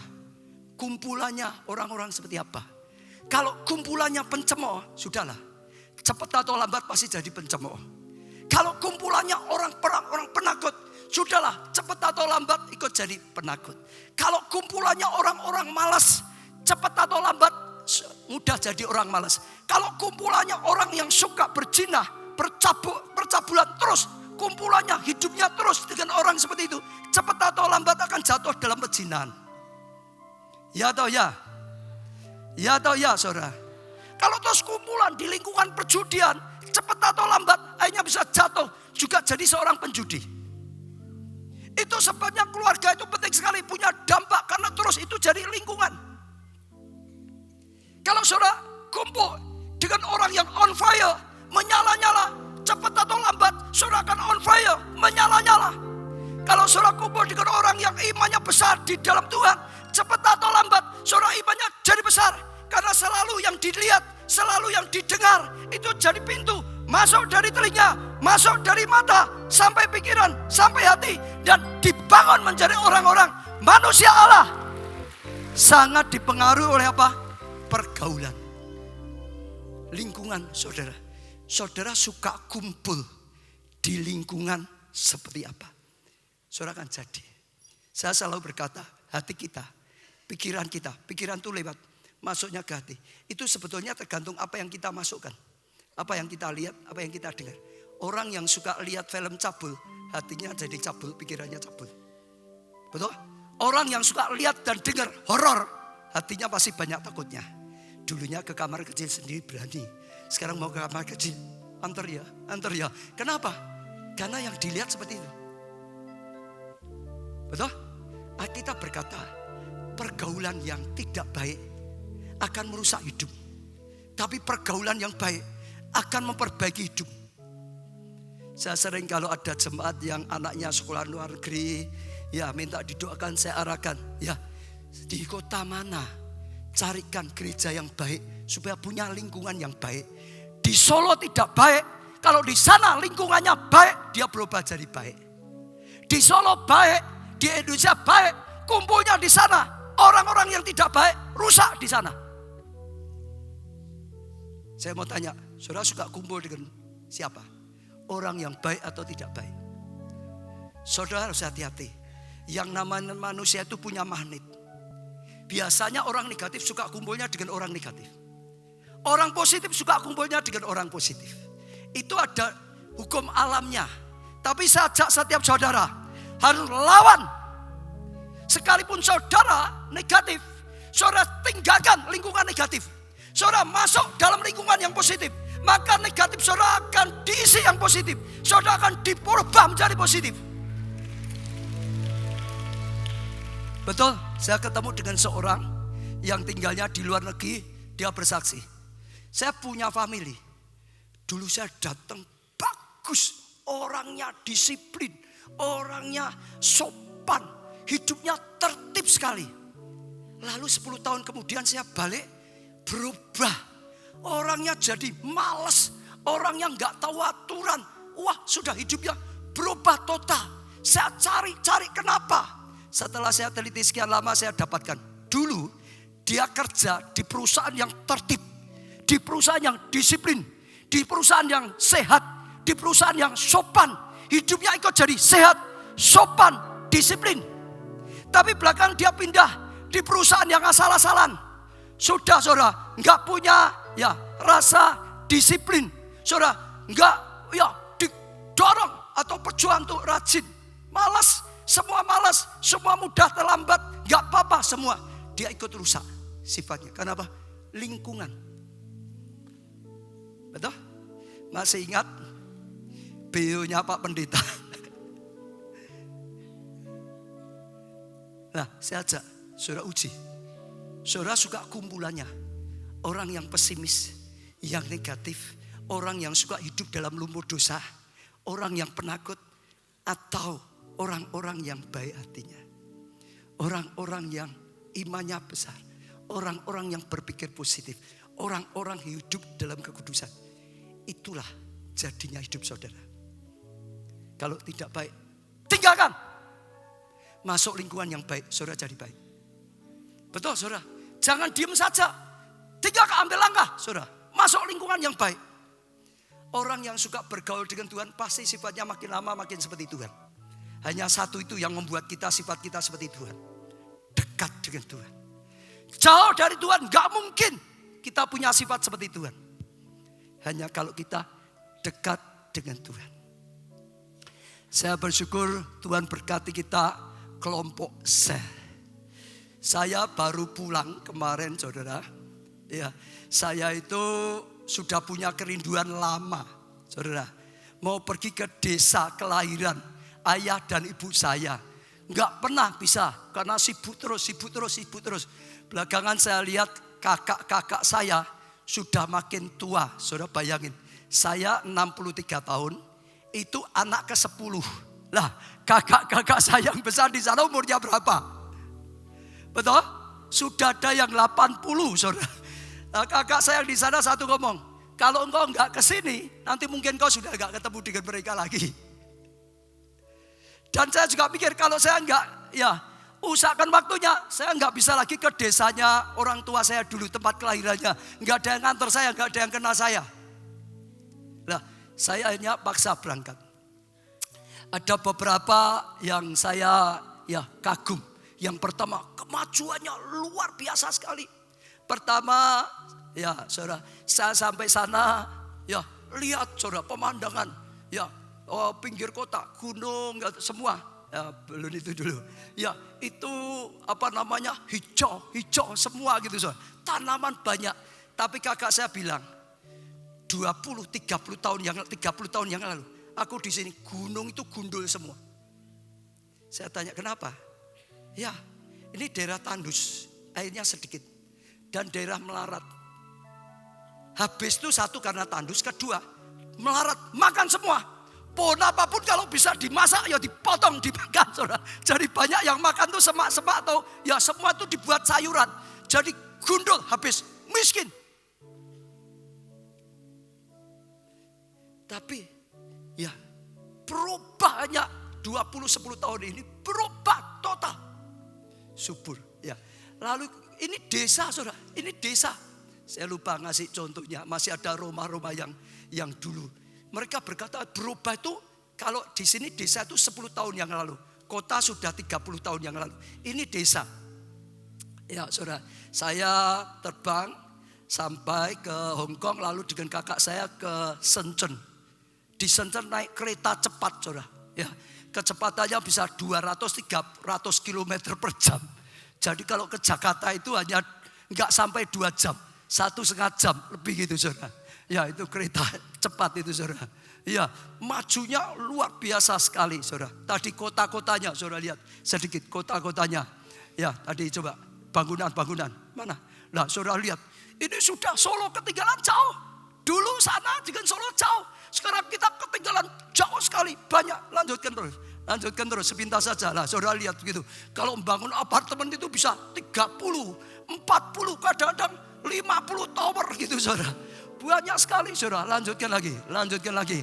Kumpulannya orang-orang seperti apa. Kalau kumpulannya pencemooh, sudahlah. Cepat atau lambat pasti jadi pencemooh. Kalau kumpulannya orang perang, orang penakut, sudahlah, cepat atau lambat ikut jadi penakut. Kalau kumpulannya orang-orang malas, cepat atau lambat mudah jadi orang malas. Kalau kumpulannya orang yang suka berzina, percabulan terus, kumpulannya hidupnya terus dengan orang seperti itu, cepat atau lambat akan jatuh dalam perzinahan. Ya atau ya? Ya atau ya saudara? Kalau terus kumpulan di lingkungan perjudian, cepat atau lambat akhirnya bisa jatuh juga jadi seorang penjudi. Itu sebabnya keluarga itu penting sekali punya dampak karena terus itu jadi lingkungan. Kalau saudara kumpul dengan orang yang on fire, menyala-nyala, cepat atau lambat saudara akan on fire, menyala-nyala. Kalau saudara kumpul dengan orang yang imannya besar di dalam Tuhan, cepat atau lambat saudara imannya jadi besar. Karena selalu yang dilihat, selalu yang didengar itu jadi pintu. Masuk dari telinga, masuk dari mata, sampai pikiran, sampai hati. Dan dibangun menjadi orang-orang manusia Allah. Sangat dipengaruhi oleh apa? Pergaulan. Lingkungan saudara. Saudara suka kumpul di lingkungan seperti apa? Saudara akan jadi. Saya selalu berkata, hati kita, pikiran itu lewat. Masuknya ke hati. Itu sebetulnya tergantung apa yang kita masukkan. Apa yang kita lihat, apa yang kita dengar. Orang yang suka lihat film cabul, hatinya jadi cabul, pikirannya cabul. Betul? Orang yang suka lihat dan dengar horor, hatinya pasti banyak takutnya. Dulunya ke kamar kecil sendiri berani. Sekarang mau ke kamar kecil, antar ya. Kenapa? Karena yang dilihat seperti itu. Betul? Alkitab berkata, pergaulan yang tidak baik akan merusak hidup. Tapi pergaulan yang baik akan memperbaiki hidup. Saya sering kalau ada jemaat yang anaknya sekolah luar negeri, ya minta didoakan, saya arahkan. Ya, di kota mana carikan gereja yang baik supaya punya lingkungan yang baik. Di Solo tidak baik, kalau di sana lingkungannya baik, dia berubah jadi baik. Di Solo baik, di Indonesia baik, kumpulnya di sana. Orang-orang yang tidak baik rusak di sana. Saya mau tanya, saudara suka kumpul dengan siapa? Orang yang baik atau tidak baik? Saudara harus hati-hati. Yang namanya manusia itu punya magnet. Biasanya orang negatif suka kumpulnya dengan orang negatif. Orang positif suka kumpulnya dengan orang positif. Itu ada hukum alamnya. Tapi saya ajak setiap saudara harus lawan. Sekalipun saudara negatif, saudara tinggalkan lingkungan negatif. Saudara masuk dalam lingkungan yang positif, maka negatif saudara akan diisi yang positif. Saudara akan diubah menjadi positif. Betul, saya ketemu dengan seorang yang tinggalnya di luar negeri, dia bersaksi. Saya punya family. Dulu saya datang bagus, orangnya disiplin, orangnya sopan, hidupnya tertib sekali. Lalu 10 tahun kemudian saya balik, berubah. Orangnya jadi malas, orangnya gak tahu aturan. Wah, sudah hidupnya berubah total. Saya cari kenapa. Setelah saya teliti sekian lama, saya dapatkan. Dulu dia kerja di perusahaan yang tertib, di perusahaan yang disiplin, di perusahaan yang sehat, di perusahaan yang sopan. Hidupnya ikut jadi sehat, sopan, disiplin. Tapi belakang dia pindah di perusahaan yang asal-asalan. Sudah saudara, nggak punya ya rasa disiplin. saudara, enggak ya didorong atau perjuangan untuk rajin. Malas, semua mudah terlambat, enggak apa-apa semua. Dia ikut rusak sifatnya. Kenapa? Lingkungan. Betul? Masih ingat bio-nya Pak Pendeta? Nah, saya ajak saudara uji. Saudara suka kumpulannya. Orang yang pesimis, yang negatif, orang yang suka hidup dalam lumpur dosa, orang yang penakut, atau orang-orang yang baik hatinya. Orang-orang yang imannya besar, orang-orang yang berpikir positif, orang-orang hidup dalam kekudusan. Itulah jadinya hidup saudara. Kalau tidak baik, tinggalkan. Masuk lingkungan yang baik, saudara jadi baik. Betul saudara? Jangan diam saja. Tinggalkan, ambil langkah saudara. Masuk lingkungan yang baik. Orang yang suka bergaul dengan Tuhan pasti sifatnya makin lama makin seperti Tuhan. Hanya satu itu yang membuat sifat kita seperti Tuhan. Dekat dengan Tuhan. Jauh dari Tuhan, gak mungkin kita punya sifat seperti Tuhan. Hanya kalau kita dekat dengan Tuhan. Saya bersyukur Tuhan berkati kita kelompok sel. Saya baru pulang kemarin saudara. Ya, saya itu sudah punya kerinduan lama saudara. Mau pergi ke desa kelahiran ayah dan ibu saya. Enggak pernah bisa karena sibuk terus. Belakangan saya lihat kakak-kakak saya sudah makin tua. Saudara bayangin, saya 63 tahun, itu anak ke-10. Lah, kakak-kakak saya yang besar di sana umurnya berapa? Betul? Sudah ada yang 80, saudara. Nah, kakak saya yang di sana satu ngomong, kalau engkau enggak kesini, nanti mungkin kau sudah enggak ketemu dengan mereka lagi. Dan saya juga pikir kalau saya enggak, usahakan waktunya, saya enggak bisa lagi ke desanya orang tua saya dulu, tempat kelahirannya. Enggak ada yang nganter saya, enggak ada yang kenal saya. Nah, saya hanya paksa berangkat. Ada beberapa yang saya kagum. Yang pertama, kemajuannya luar biasa sekali. Pertama, saudara, saya sampai sana, lihat saudara pemandangan, pinggir kota, gunung, semua. Belum itu dulu. Itu hijau semua gitu saudara. Tanaman banyak. Tapi kakak saya bilang, 30 tahun yang lalu, aku di sini gunung itu gundul semua. Saya tanya kenapa? Ini daerah tandus, airnya sedikit dan daerah melarat. Habis itu satu karena tandus, kedua melarat, makan semua. Pohon apapun kalau bisa dimasak dipotong, dimakan saudara. Jadi banyak yang makan tuh semak-semak atau semua itu dibuat sayuran. Jadi gundul, habis, miskin. Tapi berubahnya 10 tahun ini berubah total. Subur. Lalu ini desa saudara, ini desa. Saya lupa ngasih contohnya, masih ada rumah-rumah yang dulu. Mereka berkata berubah itu kalau di sini desa itu 10 tahun yang lalu. Kota sudah 30 tahun yang lalu. Ini desa. Saudara, saya terbang sampai ke Hong Kong lalu dengan kakak saya ke Shenzhen. Di Shenzhen naik kereta cepat saudara. Kecepatannya bisa 200-300 km per jam. Jadi kalau ke Jakarta itu hanya enggak sampai 2 jam. 1,5 jam lebih gitu saudara. Itu kereta cepat itu saudara. Majunya luar biasa sekali saudara. Tadi kota-kotanya saudara lihat sedikit kota-kotanya. Tadi coba bangunan-bangunan. Mana? Nah saudara lihat. Ini sudah Solo ketinggalan jauh. Dulu sana dengan Solo jauh. Sekarang kita ketinggalan jauh sekali. Banyak. Lanjutkan terus. Sepintas saja lah. Saudara lihat begitu. Kalau membangun apartemen itu bisa 30, 40, kadang-kadang 50 tower gitu saudara. Banyak sekali saudara. Lanjutkan lagi. Lanjutkan lagi.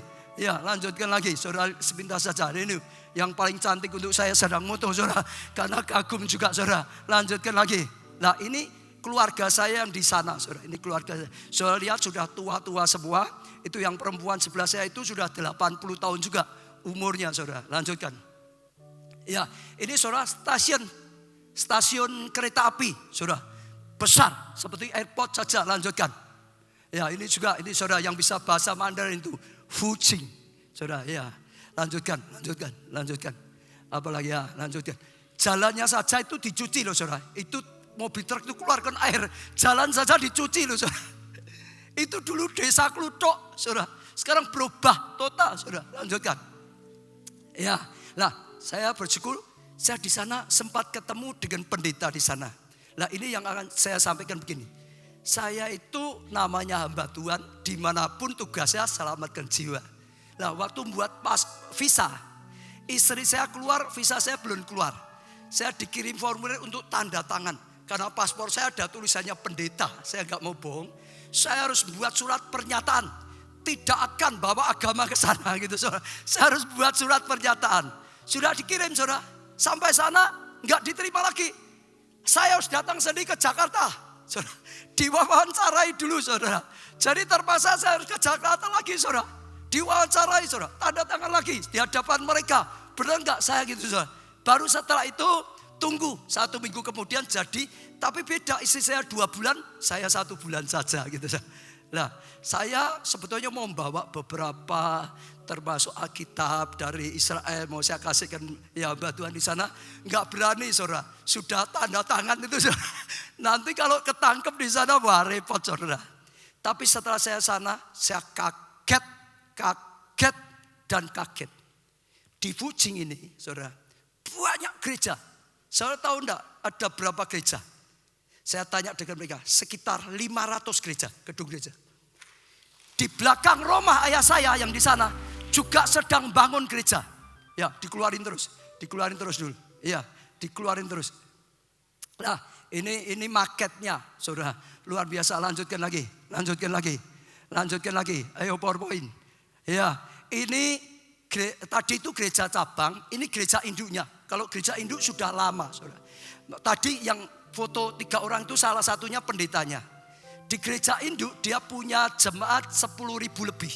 Saudara sepintas saja. Ini yang paling cantik untuk saya sedang moto saudara. Karena kagum juga saudara. Lanjutkan lagi. Nah ini keluarga saya yang di sana saudara. Ini keluarga saya. Saudara lihat sudah tua-tua semua. Itu yang perempuan sebelah saya itu sudah 80 tahun juga umurnya saudara. Lanjutkan. Ini saudara stasiun kereta api saudara. Besar seperti airport saja. Lanjutkan. Ya, ini juga, ini saudara yang bisa bahasa Mandarin itu Fucing. Saudara, ya. Lanjutkan. Apalagi ya, lanjutkan. Jalannya saja itu dicuci loh saudara. Itu mobil truk itu keluarkan air. Jalan saja dicuci loh saudara. Itu dulu desa Kluthuk saudara. Sekarang berubah total saudara. Lanjutkan. Ya, lah saya bersyukur saya di sana sempat ketemu dengan pendeta di sana. Nah ini yang akan saya sampaikan begini. Saya itu namanya hamba Tuhan, dimanapun tugasnya selamatkan jiwa. Nah waktu membuat visa, istri saya keluar, visa saya belum keluar. Saya dikirim formulir untuk tanda tangan. Karena paspor saya ada tulisannya pendeta, saya gak mau bohong. Saya harus buat surat pernyataan, tidak akan bawa agama ke sana gitu saudara. Saya harus buat surat pernyataan. Sudah dikirim saudara, sampai sana gak diterima lagi. Saya harus datang sendiri ke Jakarta, saudara. Diwawancarai dulu saudara. Jadi terpaksa saya harus ke Jakarta lagi saudara. Diwawancarai saudara, tanda tangan lagi di hadapan mereka. Benar enggak saya gitu saudara. Baru setelah itu tunggu 1 minggu kemudian jadi. Tapi beda, istri saya 2 bulan, saya 1 bulan saja gitu saudara. Nah saya sebetulnya mau membawa beberapa termasuk Alkitab dari Israel. Mau saya kasihkan ya hamba Tuhan di sana. Enggak berani saudara. Sudah tanda tangan itu saudara. Nanti kalau ketangkep di sana wah repot saudara. Tapi setelah saya sana saya kaget dan kaget. Di Fucing ini saudara banyak gereja. Saudara tahu enggak ada berapa gereja? Saya tanya dengan mereka sekitar 500 gereja, gedung gereja. Di belakang rumah ayah saya yang di sana juga sedang bangun gereja. Ya dikeluarin terus dulu. Ya dikeluarin terus. Nah ini marketnya saudara luar biasa. Lanjutkan lagi. Ayo PowerPoint. Ya ini tadi itu gereja cabang, ini gereja induknya. Kalau gereja induk sudah lama saudara. Tadi yang foto 3 orang itu salah satunya pendetanya. Di gereja induk dia punya jemaat 10.000 lebih.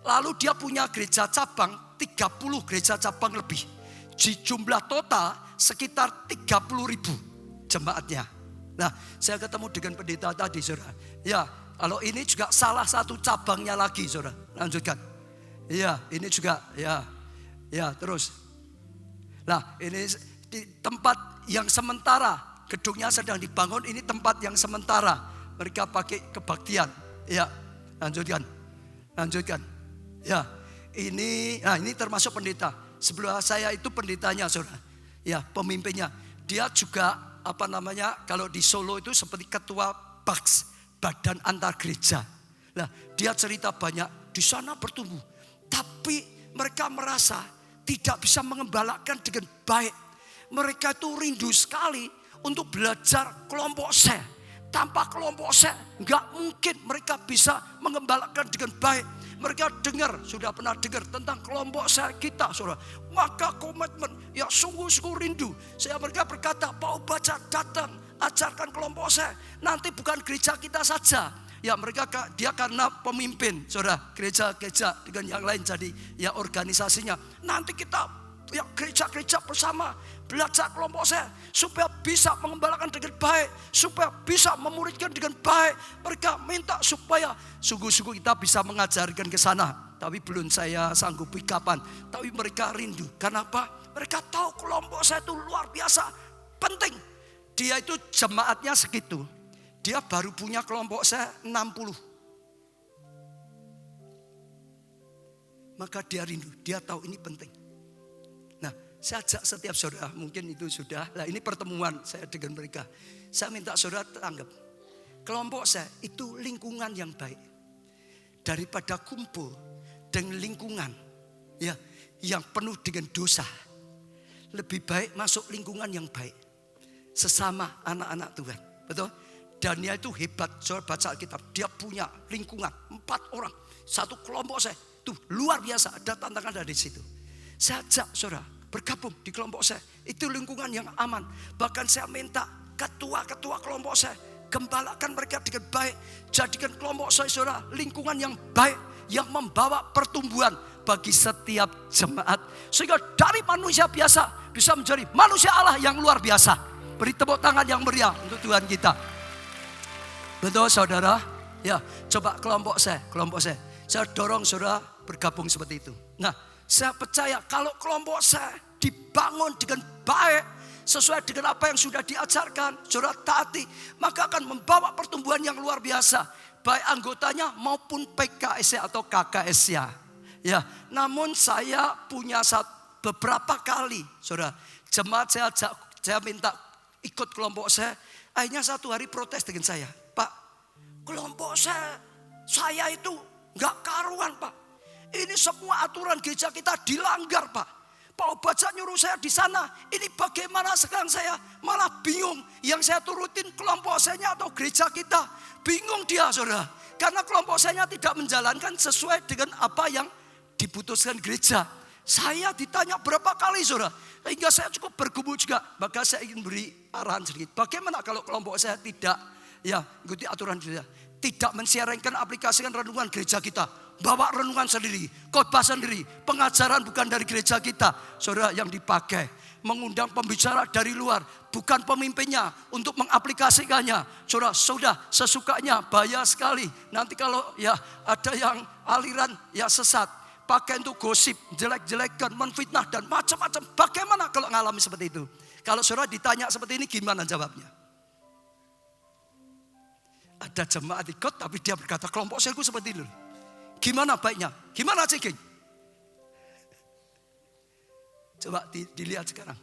Lalu dia punya gereja cabang 30 gereja cabang lebih. Di jumlah total sekitar 30.000 jemaatnya. Nah saya ketemu dengan pendeta tadi saudara. Ya kalau ini juga salah satu cabangnya lagi saudara. Lanjutkan. Ya ini juga ya terus. Nah ini di tempat yang sementara. Gedungnya sedang dibangun, ini tempat yang sementara. Mereka pakai kebaktian. Ya, lanjutkan. Ya, ini termasuk pendeta. Sebelah saya itu pendetanya, saudara. Ya, pemimpinnya. Dia juga kalau di Solo itu seperti ketua BAKS, Badan Antar Gereja. Nah, dia cerita banyak di sana bertumbuh. Tapi mereka merasa tidak bisa mengembalakan dengan baik. Mereka itu rindu sekali untuk belajar kelompok sel. Tanpa kelompok sel gak mungkin mereka bisa mengembalakan dengan baik. Mereka sudah pernah dengar tentang kelompok sel kita saudara. Maka komitmen ya sungguh-sungguh rindu. Mereka berkata Pak Ubaca datang ajarkan kelompok sel. Nanti bukan gereja kita saja. Ya dia karena pemimpin saudara. Gereja-gereja dengan yang lain jadi ya organisasinya. Nanti kita ya gereja-gereja bersama belajar kelompok saya supaya bisa mengembalakan dengan baik, supaya bisa memuridkan dengan baik. Mereka minta supaya sungguh-sungguh kita bisa mengajarkan ke sana. Tapi belum saya sanggupi kapan. Tapi mereka rindu. Kenapa? Mereka tahu kelompok saya itu luar biasa penting. Dia itu jemaatnya segitu. Dia baru punya kelompok saya 60. Maka dia rindu. Dia tahu ini penting. Saya ajak setiap saudara, mungkin itu sudah. Nah ini pertemuan saya dengan mereka. Saya minta saudara tanggap. Kelompok saya itu lingkungan yang baik. Daripada kumpul dengan lingkungan ya yang penuh dengan dosa. Lebih baik masuk lingkungan yang baik. Sesama anak-anak Tuhan. Betul? Daniel itu hebat. Saudara baca Alkitab. Dia punya lingkungan 4 orang. Satu kelompok saya. Tuh luar biasa. Ada tantangan dari situ. Saya ajak saudara bergabung di kelompok saya. Itu lingkungan yang aman. Bahkan saya minta ketua-ketua kelompok saya gembalakan mereka dengan baik. Jadikan kelompok saya saudara lingkungan yang baik, yang membawa pertumbuhan bagi setiap jemaat. Sehingga dari manusia biasa bisa menjadi manusia Allah yang luar biasa. Beri tepuk tangan yang meriah untuk Tuhan kita. Betul saudara? Ya, coba kelompok saya. Saya dorong saudara bergabung seperti itu. Nah, saya percaya kalau kelompok saya dibangun dengan baik, sesuai dengan apa yang sudah diajarkan, saudara taati, maka akan membawa pertumbuhan yang luar biasa. Baik anggotanya maupun PKS atau KKS-nya. Ya, namun saya punya beberapa kali, saudara, jemaat saya minta ikut kelompok saya. Akhirnya satu hari protes dengan saya, Pak, kelompok saya itu nggak karuan, Pak. Ini semua aturan gereja kita dilanggar, Pak. Pak Obaja nyuruh saya di sana. Ini bagaimana sekarang saya malah bingung. Yang saya turutin kelompok saya atau gereja kita. Bingung dia, saudara. Karena kelompok saya tidak menjalankan sesuai dengan apa yang diputuskan gereja. Saya ditanya berapa kali, saudara. Hingga saya cukup bergumul juga. Maka saya ingin beri arahan sedikit. Bagaimana kalau kelompok saya tidak ikuti aturan gereja. Tidak mensiarkan aplikasikan renungan gereja kita. Bawa renungan sendiri, khotbah sendiri, pengajaran bukan dari gereja kita, saudara, yang dipakai. Mengundang pembicara dari luar, bukan pemimpinnya untuk mengaplikasikannya. Saudara, sudah sesukanya, bahaya sekali. Nanti kalau ada yang aliran sesat, pakai untuk gosip, jelek-jelekan, menfitnah dan macam-macam. Bagaimana kalau ngalami seperti itu? Kalau saudara ditanya seperti ini, gimana jawabnya? Ada jemaat ikut tapi dia berkata kelompok saya seperti itu. Gimana baiknya? Gimana cegeng? Coba dilihat sekarang.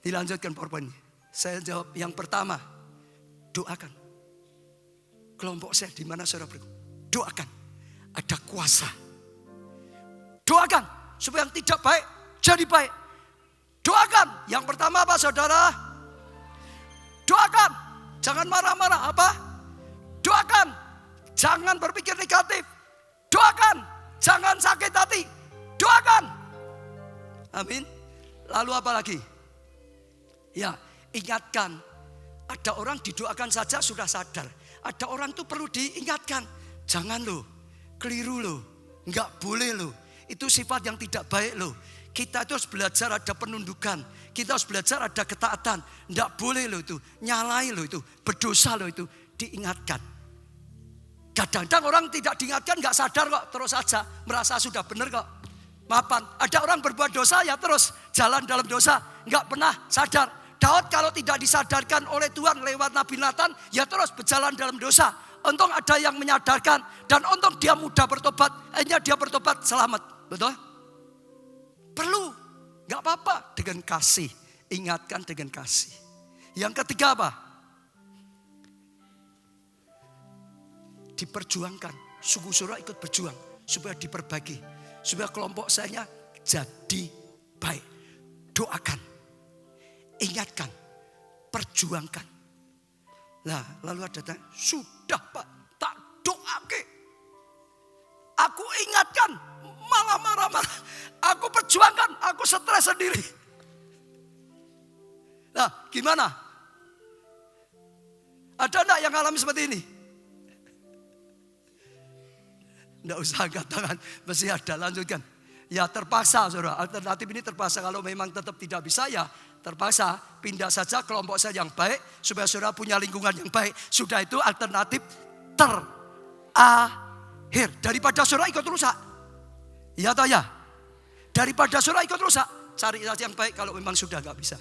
Dilanjutkan PowerPoint. Saya jawab yang pertama, doakan. Kelompok saya di mana saudara bergabung? Doakan. Ada kuasa. Doakan supaya yang tidak baik jadi baik. Doakan. Yang pertama apa saudara? Doakan. Jangan marah-marah. Apa? Doakan. Jangan berpikir negatif. Doakan, jangan sakit hati. Doakan. Amin. Lalu apa lagi? Ya, ingatkan. Ada orang didoakan saja sudah sadar. Ada orang itu perlu diingatkan. Jangan lo, keliru lo, enggak boleh lo. Itu sifat yang tidak baik lo. Kita itu harus belajar ada penundukan. Kita harus belajar ada ketaatan. Enggak boleh lo itu, nyalai lo itu, berdosa lo itu, diingatkan. Kadang-kadang orang tidak diingatkan gak sadar kok, terus saja merasa sudah benar kok. Maafan, ada orang berbuat dosa ya terus jalan dalam dosa, gak pernah sadar. Daud kalau tidak disadarkan oleh Tuhan lewat Nabi Nathan, ya terus berjalan dalam dosa. Untung ada yang menyadarkan dan untung dia mudah bertobat, akhirnya dia bertobat selamat. Betul? Perlu, gak apa-apa dengan kasih, ingatkan dengan kasih. Yang ketiga apa? Diperjuangkan, sungguh saudara ikut berjuang supaya diperbagi, supaya kelompok saya jadi baik. Doakan, ingatkan, perjuangkan. Nah, lalu ada tanya, sudah Pak, tak doake. Aku ingatkan, malah marah-marah. Aku perjuangkan, aku stres sendiri. Nah, gimana? Ada enggak yang alami seperti ini? Tidak usah angkat tangan, mesti ada, lanjutkan. Ya terpaksa saudara, alternatif ini terpaksa. Kalau memang tetap tidak bisa ya terpaksa. Pindah saja kelompok saya yang baik, supaya saudara punya lingkungan yang baik. Sudah itu alternatif terakhir. Daripada saudara ikut rusak. Ya atau ya? Daripada saudara ikut rusak, cari saja yang baik kalau memang sudah gak bisa.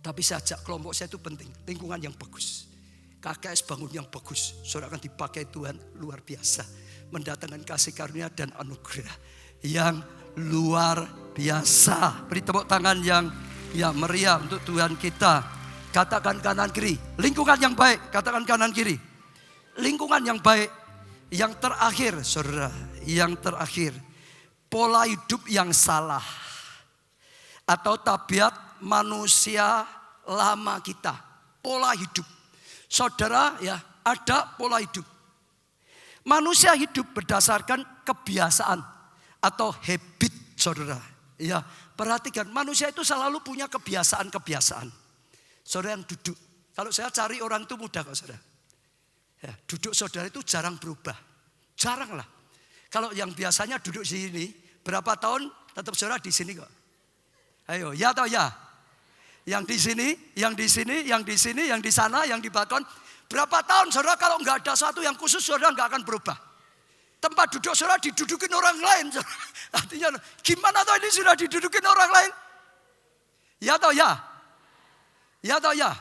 Tapi saya ajak kelompok saya itu penting, lingkungan yang bagus. KKS bangun yang bagus, saudara akan dipakai Tuhan luar biasa. Mendatangkan kasih karunia dan anugerah yang luar biasa. Beri tepuk tangan yang meriah untuk Tuhan kita. Katakan kanan kiri, lingkungan yang baik. Katakan kanan kiri, lingkungan yang baik. Yang terakhir saudara, yang terakhir, pola hidup yang salah. Atau tabiat manusia lama kita. Pola hidup. Saudara ya, ada pola hidup. Manusia hidup berdasarkan kebiasaan atau habit, saudara. Ya, perhatikan, manusia itu selalu punya kebiasaan-kebiasaan. Saudara yang duduk, kalau saya cari orang itu mudah kok saudara. Ya, duduk saudara itu jarang berubah, jarang lah. Kalau yang biasanya duduk di sini, berapa tahun tetap saudara di sini kok. Ayo, ya atau ya? Yang di sini, yang di sini, yang di sini, yang di sana, yang di balkon. Berapa tahun saudara kalau nggak ada sesuatu yang khusus saudara nggak akan berubah. Tempat duduk saudara didudukin orang lain. Saudara. Artinya gimana toh ini sudah didudukin orang lain? Ya toh ya? Ya toh ya?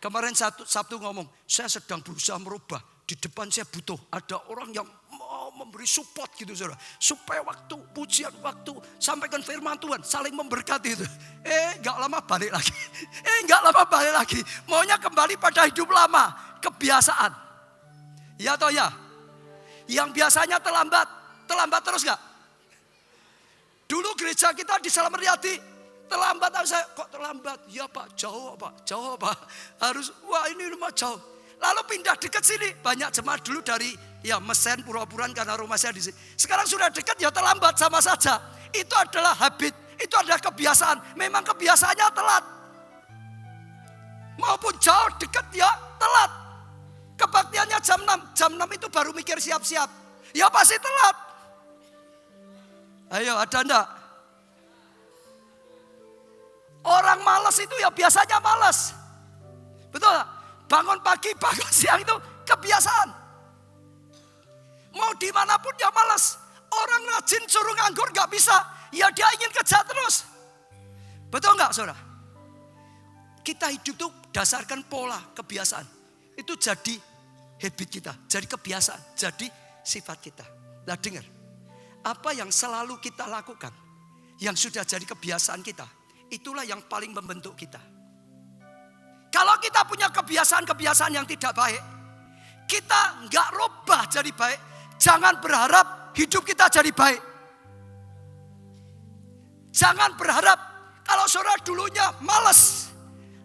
Kemarin Sabtu ngomong, saya sedang berusaha merubah. Di depan saya butuh ada orang yang mau memberi support gitu saudara. Supaya waktu pujian, waktu sampaikan firman Tuhan saling memberkati itu. Gak lama balik lagi. Gak lama balik lagi. Maunya kembali pada hidup lama. Kebiasaan. Ya toh ya? Yang biasanya terlambat. Terlambat terus gak? Dulu gereja kita di Salam Riyadi. Terlambat, saya kok terlambat? Ya Pak, jauh Pak, jauh Pak. Harus, wah ini rumah jauh. Lalu pindah dekat sini. Banyak jemaat dulu dari Mesen, Pura-Puran karena rumah saya di sini. Sekarang sudah dekat ya terlambat sama saja. Itu adalah habit, itu adalah kebiasaan. Memang kebiasaannya telat. Maupun jauh dekat ya telat. Kebaktiannya jam 6. Jam 6 itu baru mikir siap-siap. Ya pasti telat. Ayo ada enggak? Orang malas itu ya biasanya malas. Betul gak? Bangun pagi, bangun siang itu kebiasaan. Mau dimanapun ya malas. Orang rajin suruh nganggur gak bisa. Ya dia ingin kerja terus. Betul gak saudara? Kita hidup itu dasarkan pola kebiasaan. Itu jadi habit kita. Jadi kebiasaan. Jadi sifat kita. Nah dengar. Apa yang selalu kita lakukan. Yang sudah jadi kebiasaan kita. Itulah yang paling membentuk kita. Kalau kita punya kebiasaan-kebiasaan yang tidak baik, kita nggak rubah jadi baik. Jangan berharap hidup kita jadi baik. Jangan berharap kalau saudara dulunya malas,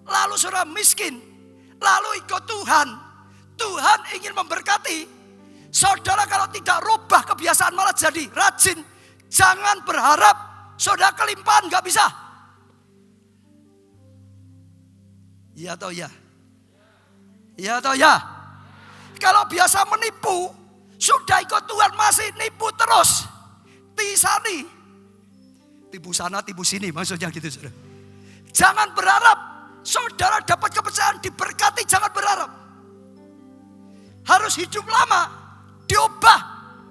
lalu saudara miskin, lalu ikut Tuhan. Tuhan ingin memberkati. Saudara kalau tidak rubah kebiasaan malas jadi rajin, jangan berharap saudara kelimpahan, nggak bisa. Ya atau ya? Ya atau ya? Kalau biasa menipu, sudah ikut Tuhan masih nipu terus. Tisani. Tipu sana, tipu sini maksudnya gitu saudara. Jangan berharap saudara dapat kepercayaan diberkati, jangan berharap. Harus hidup lama, diubah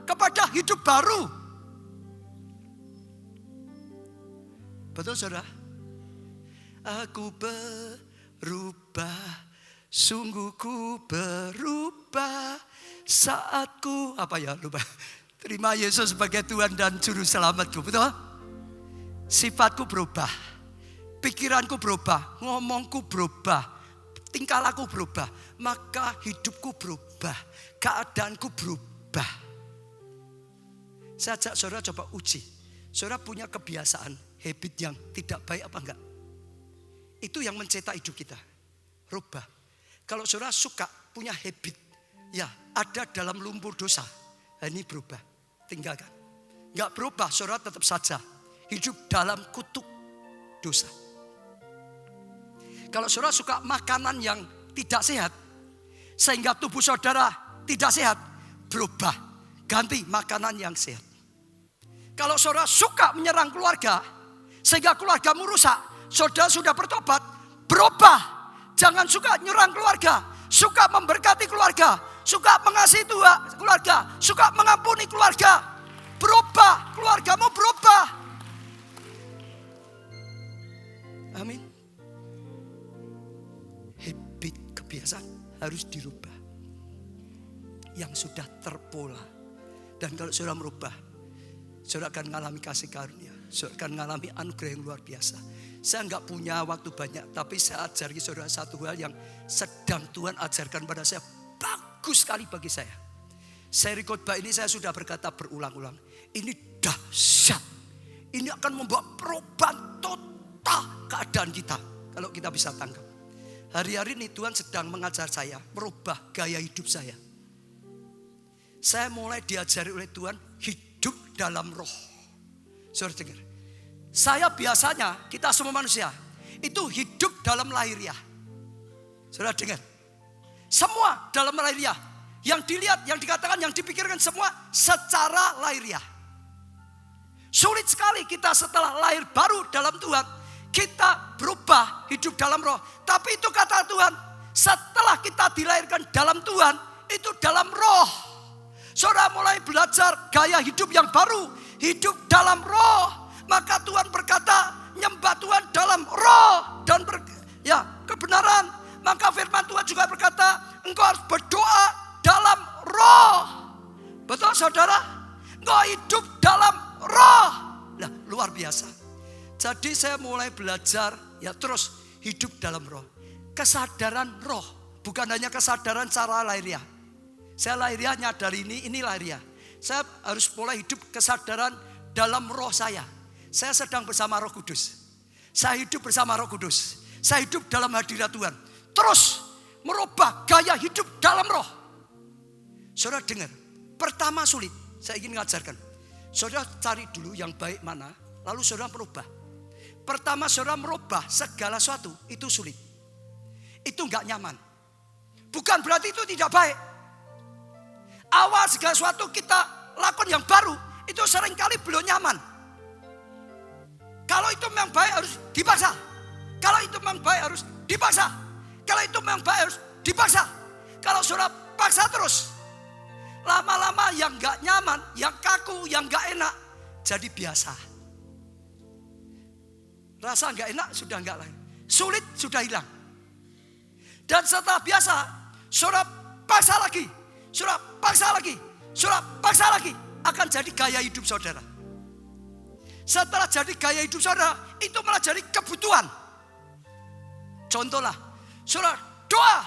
kepada hidup baru. Betul saudara? Aku berubah, sungguh ku berubah saat ku lupa. Terima Yesus sebagai Tuhan dan Juru Selamatku, betul? Sifatku berubah, pikiranku berubah, ngomongku berubah, tingkah laku berubah, maka hidupku berubah, keadaanku berubah. Saya ajak saudara coba uji, saudara punya kebiasaan, habit yang tidak baik apa enggak? Itu yang mencetak hidup kita. Rubah. Kalau saudara suka punya habit. Ya ada dalam lumpur dosa. Ini berubah. Tinggalkan. Enggak berubah saudara tetap saja. Hidup dalam kutuk dosa. Kalau saudara suka makanan yang tidak sehat. Sehingga tubuh saudara tidak sehat. Berubah. Ganti makanan yang sehat. Kalau saudara suka menyerang keluarga. Sehingga keluargamu rusak. Saudara sudah bertobat, berubah. Jangan suka nyerang keluarga, suka memberkati keluarga, suka mengasihi Tuhan keluarga, suka mengampuni keluarga. Berubah, keluargamu berubah. Amin. Habit kebiasaan harus dirubah. Yang sudah terpola. Dan kalau saudara merubah, saudara akan mengalami kasih karunia. Saudara akan mengalami anugerah yang luar biasa. Saya enggak punya waktu banyak, tapi saya ajari saudara satu hal yang sedang Tuhan ajarkan pada saya. Bagus sekali bagi saya. Seri khotbah ini saya sudah berkata berulang-ulang. Ini dahsyat. Ini akan membawa perubahan total keadaan kita. Kalau kita bisa tangkap. Hari-hari ini Tuhan sedang mengajar saya. Merubah gaya hidup saya. Saya mulai diajari oleh Tuhan hidup dalam roh. Saudara dengar. Saya biasanya, kita semua manusia, itu hidup dalam lahiriah. Saudara dengar. Semua dalam lahiriah. Yang dilihat, yang dikatakan, yang dipikirkan semua secara lahiriah. Sulit sekali kita setelah lahir baru dalam Tuhan, kita berubah hidup dalam roh. Tapi itu kata Tuhan, setelah kita dilahirkan dalam Tuhan, itu dalam roh. Saudara mulai belajar gaya hidup yang baru, hidup dalam roh. Maka Tuhan berkata, nyembah Tuhan dalam roh dan kebenaran. Maka firman Tuhan juga berkata, engkau harus berdoa dalam roh. Betul saudara? Engkau hidup dalam roh. Nah, luar biasa. Jadi saya mulai belajar terus hidup dalam roh. Kesadaran roh, bukan hanya kesadaran secara lahiriah. Saya lahiriah nyadari ini lahiriah. Saya harus mulai hidup kesadaran dalam roh saya. Saya sedang bersama Roh Kudus. Saya hidup bersama Roh Kudus. Saya hidup dalam hadirat Tuhan. Terus merubah gaya hidup dalam roh. Saudara dengar, pertama sulit. Saya ingin mengajarkan. Saudara cari dulu yang baik mana, lalu saudara merubah. Pertama saudara merubah segala sesuatu, itu sulit. Itu enggak nyaman. Bukan berarti itu tidak baik. Awal segala sesuatu kita lakukan yang baru, itu seringkali belum nyaman. Kalau itu memang baik harus dipaksa. Kalau itu memang baik harus dipaksa. Kalau itu memang baik harus dipaksa. Kalau saudara paksa terus, lama-lama yang gak nyaman, yang kaku, yang gak enak, jadi biasa. Rasa gak enak sudah gak lagi. Sulit sudah hilang. Dan setelah biasa, saudara paksa lagi. Saudara paksa lagi. Saudara paksa lagi. Akan jadi gaya hidup saudara. Setelah jadi gaya hidup saudara, itu malah jadi kebutuhan. Contohlah, saudara doa.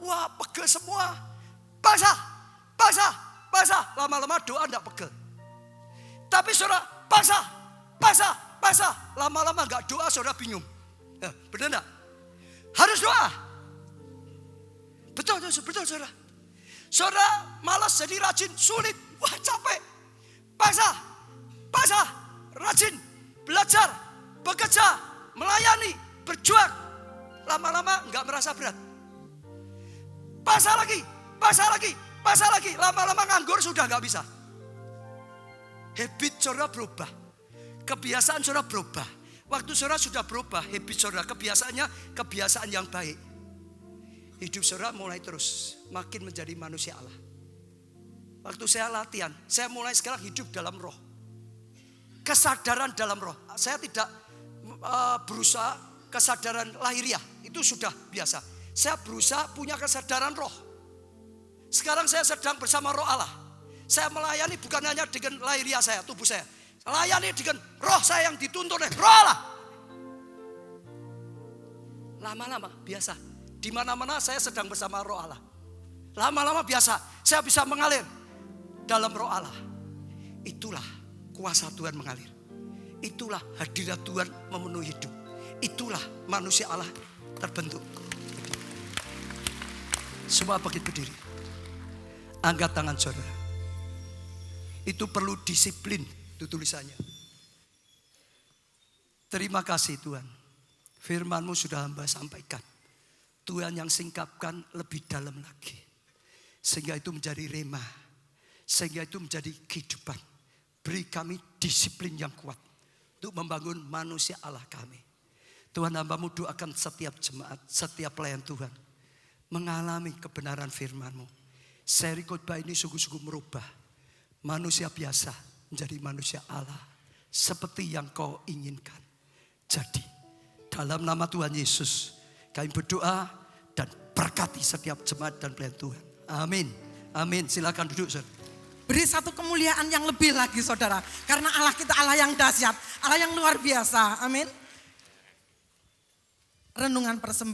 Wah, pegel semua. Paksa. Lama-lama doa tidak pegel. Tapi saudara paksa. Lama-lama enggak doa, saudara bingung. Benar enggak? Harus doa. Betul saudara. Saudara malas jadi rajin, sulit. Wah, capek. Paksa. Rajin, belajar, bekerja, melayani, berjuang. Lama-lama enggak merasa berat. Paksa lagi. Lama-lama nganggur sudah enggak bisa. Habit saudara berubah. Kebiasaan saudara berubah. Waktu saudara sudah berubah, habit saudara, kebiasaannya kebiasaan yang baik. Hidup saudara mulai terus makin menjadi manusia Allah. Waktu saya latihan, saya mulai sekarang hidup dalam roh. Kesadaran dalam roh. Saya tidak berusaha kesadaran lahiriah. Itu sudah biasa. Saya berusaha punya kesadaran roh. Sekarang saya sedang bersama roh Allah. Saya melayani bukan hanya dengan lahiriah saya, tubuh saya. Layani dengan roh saya yang dituntun oleh roh Allah. Lama-lama biasa. Di mana-mana saya sedang bersama roh Allah. Lama-lama biasa. Saya bisa mengalir dalam roh Allah. Itulah kuasa Tuhan mengalir. Itulah hadirat Tuhan memenuhi hidup. Itulah manusia Allah terbentuk. Semua bangkit berdiri. Angkat tangan saudara. Itu perlu disiplin. Itu tulisannya. Terima kasih Tuhan. Firman-Mu sudah hamba sampaikan. Tuhan yang singkapkan lebih dalam lagi. Sehingga itu menjadi rema. Sehingga itu menjadi kehidupan. Beri kami disiplin yang kuat untuk membangun manusia Allah kami. Tuhan, hamba-Mu doakan setiap jemaat, setiap pelayan Tuhan mengalami kebenaran firman-Mu. Seri khotbah ini sungguh-sungguh merubah manusia biasa menjadi manusia Allah seperti yang Kau inginkan. Jadi dalam nama Tuhan Yesus kami berdoa dan berkati setiap jemaat dan pelayan Tuhan. Amin. Amin. Silakan duduk saudara. Beri satu kemuliaan yang lebih lagi saudara. Karena Allah kita Allah yang dahsyat. Allah yang luar biasa. Amin. Renungan persembahan.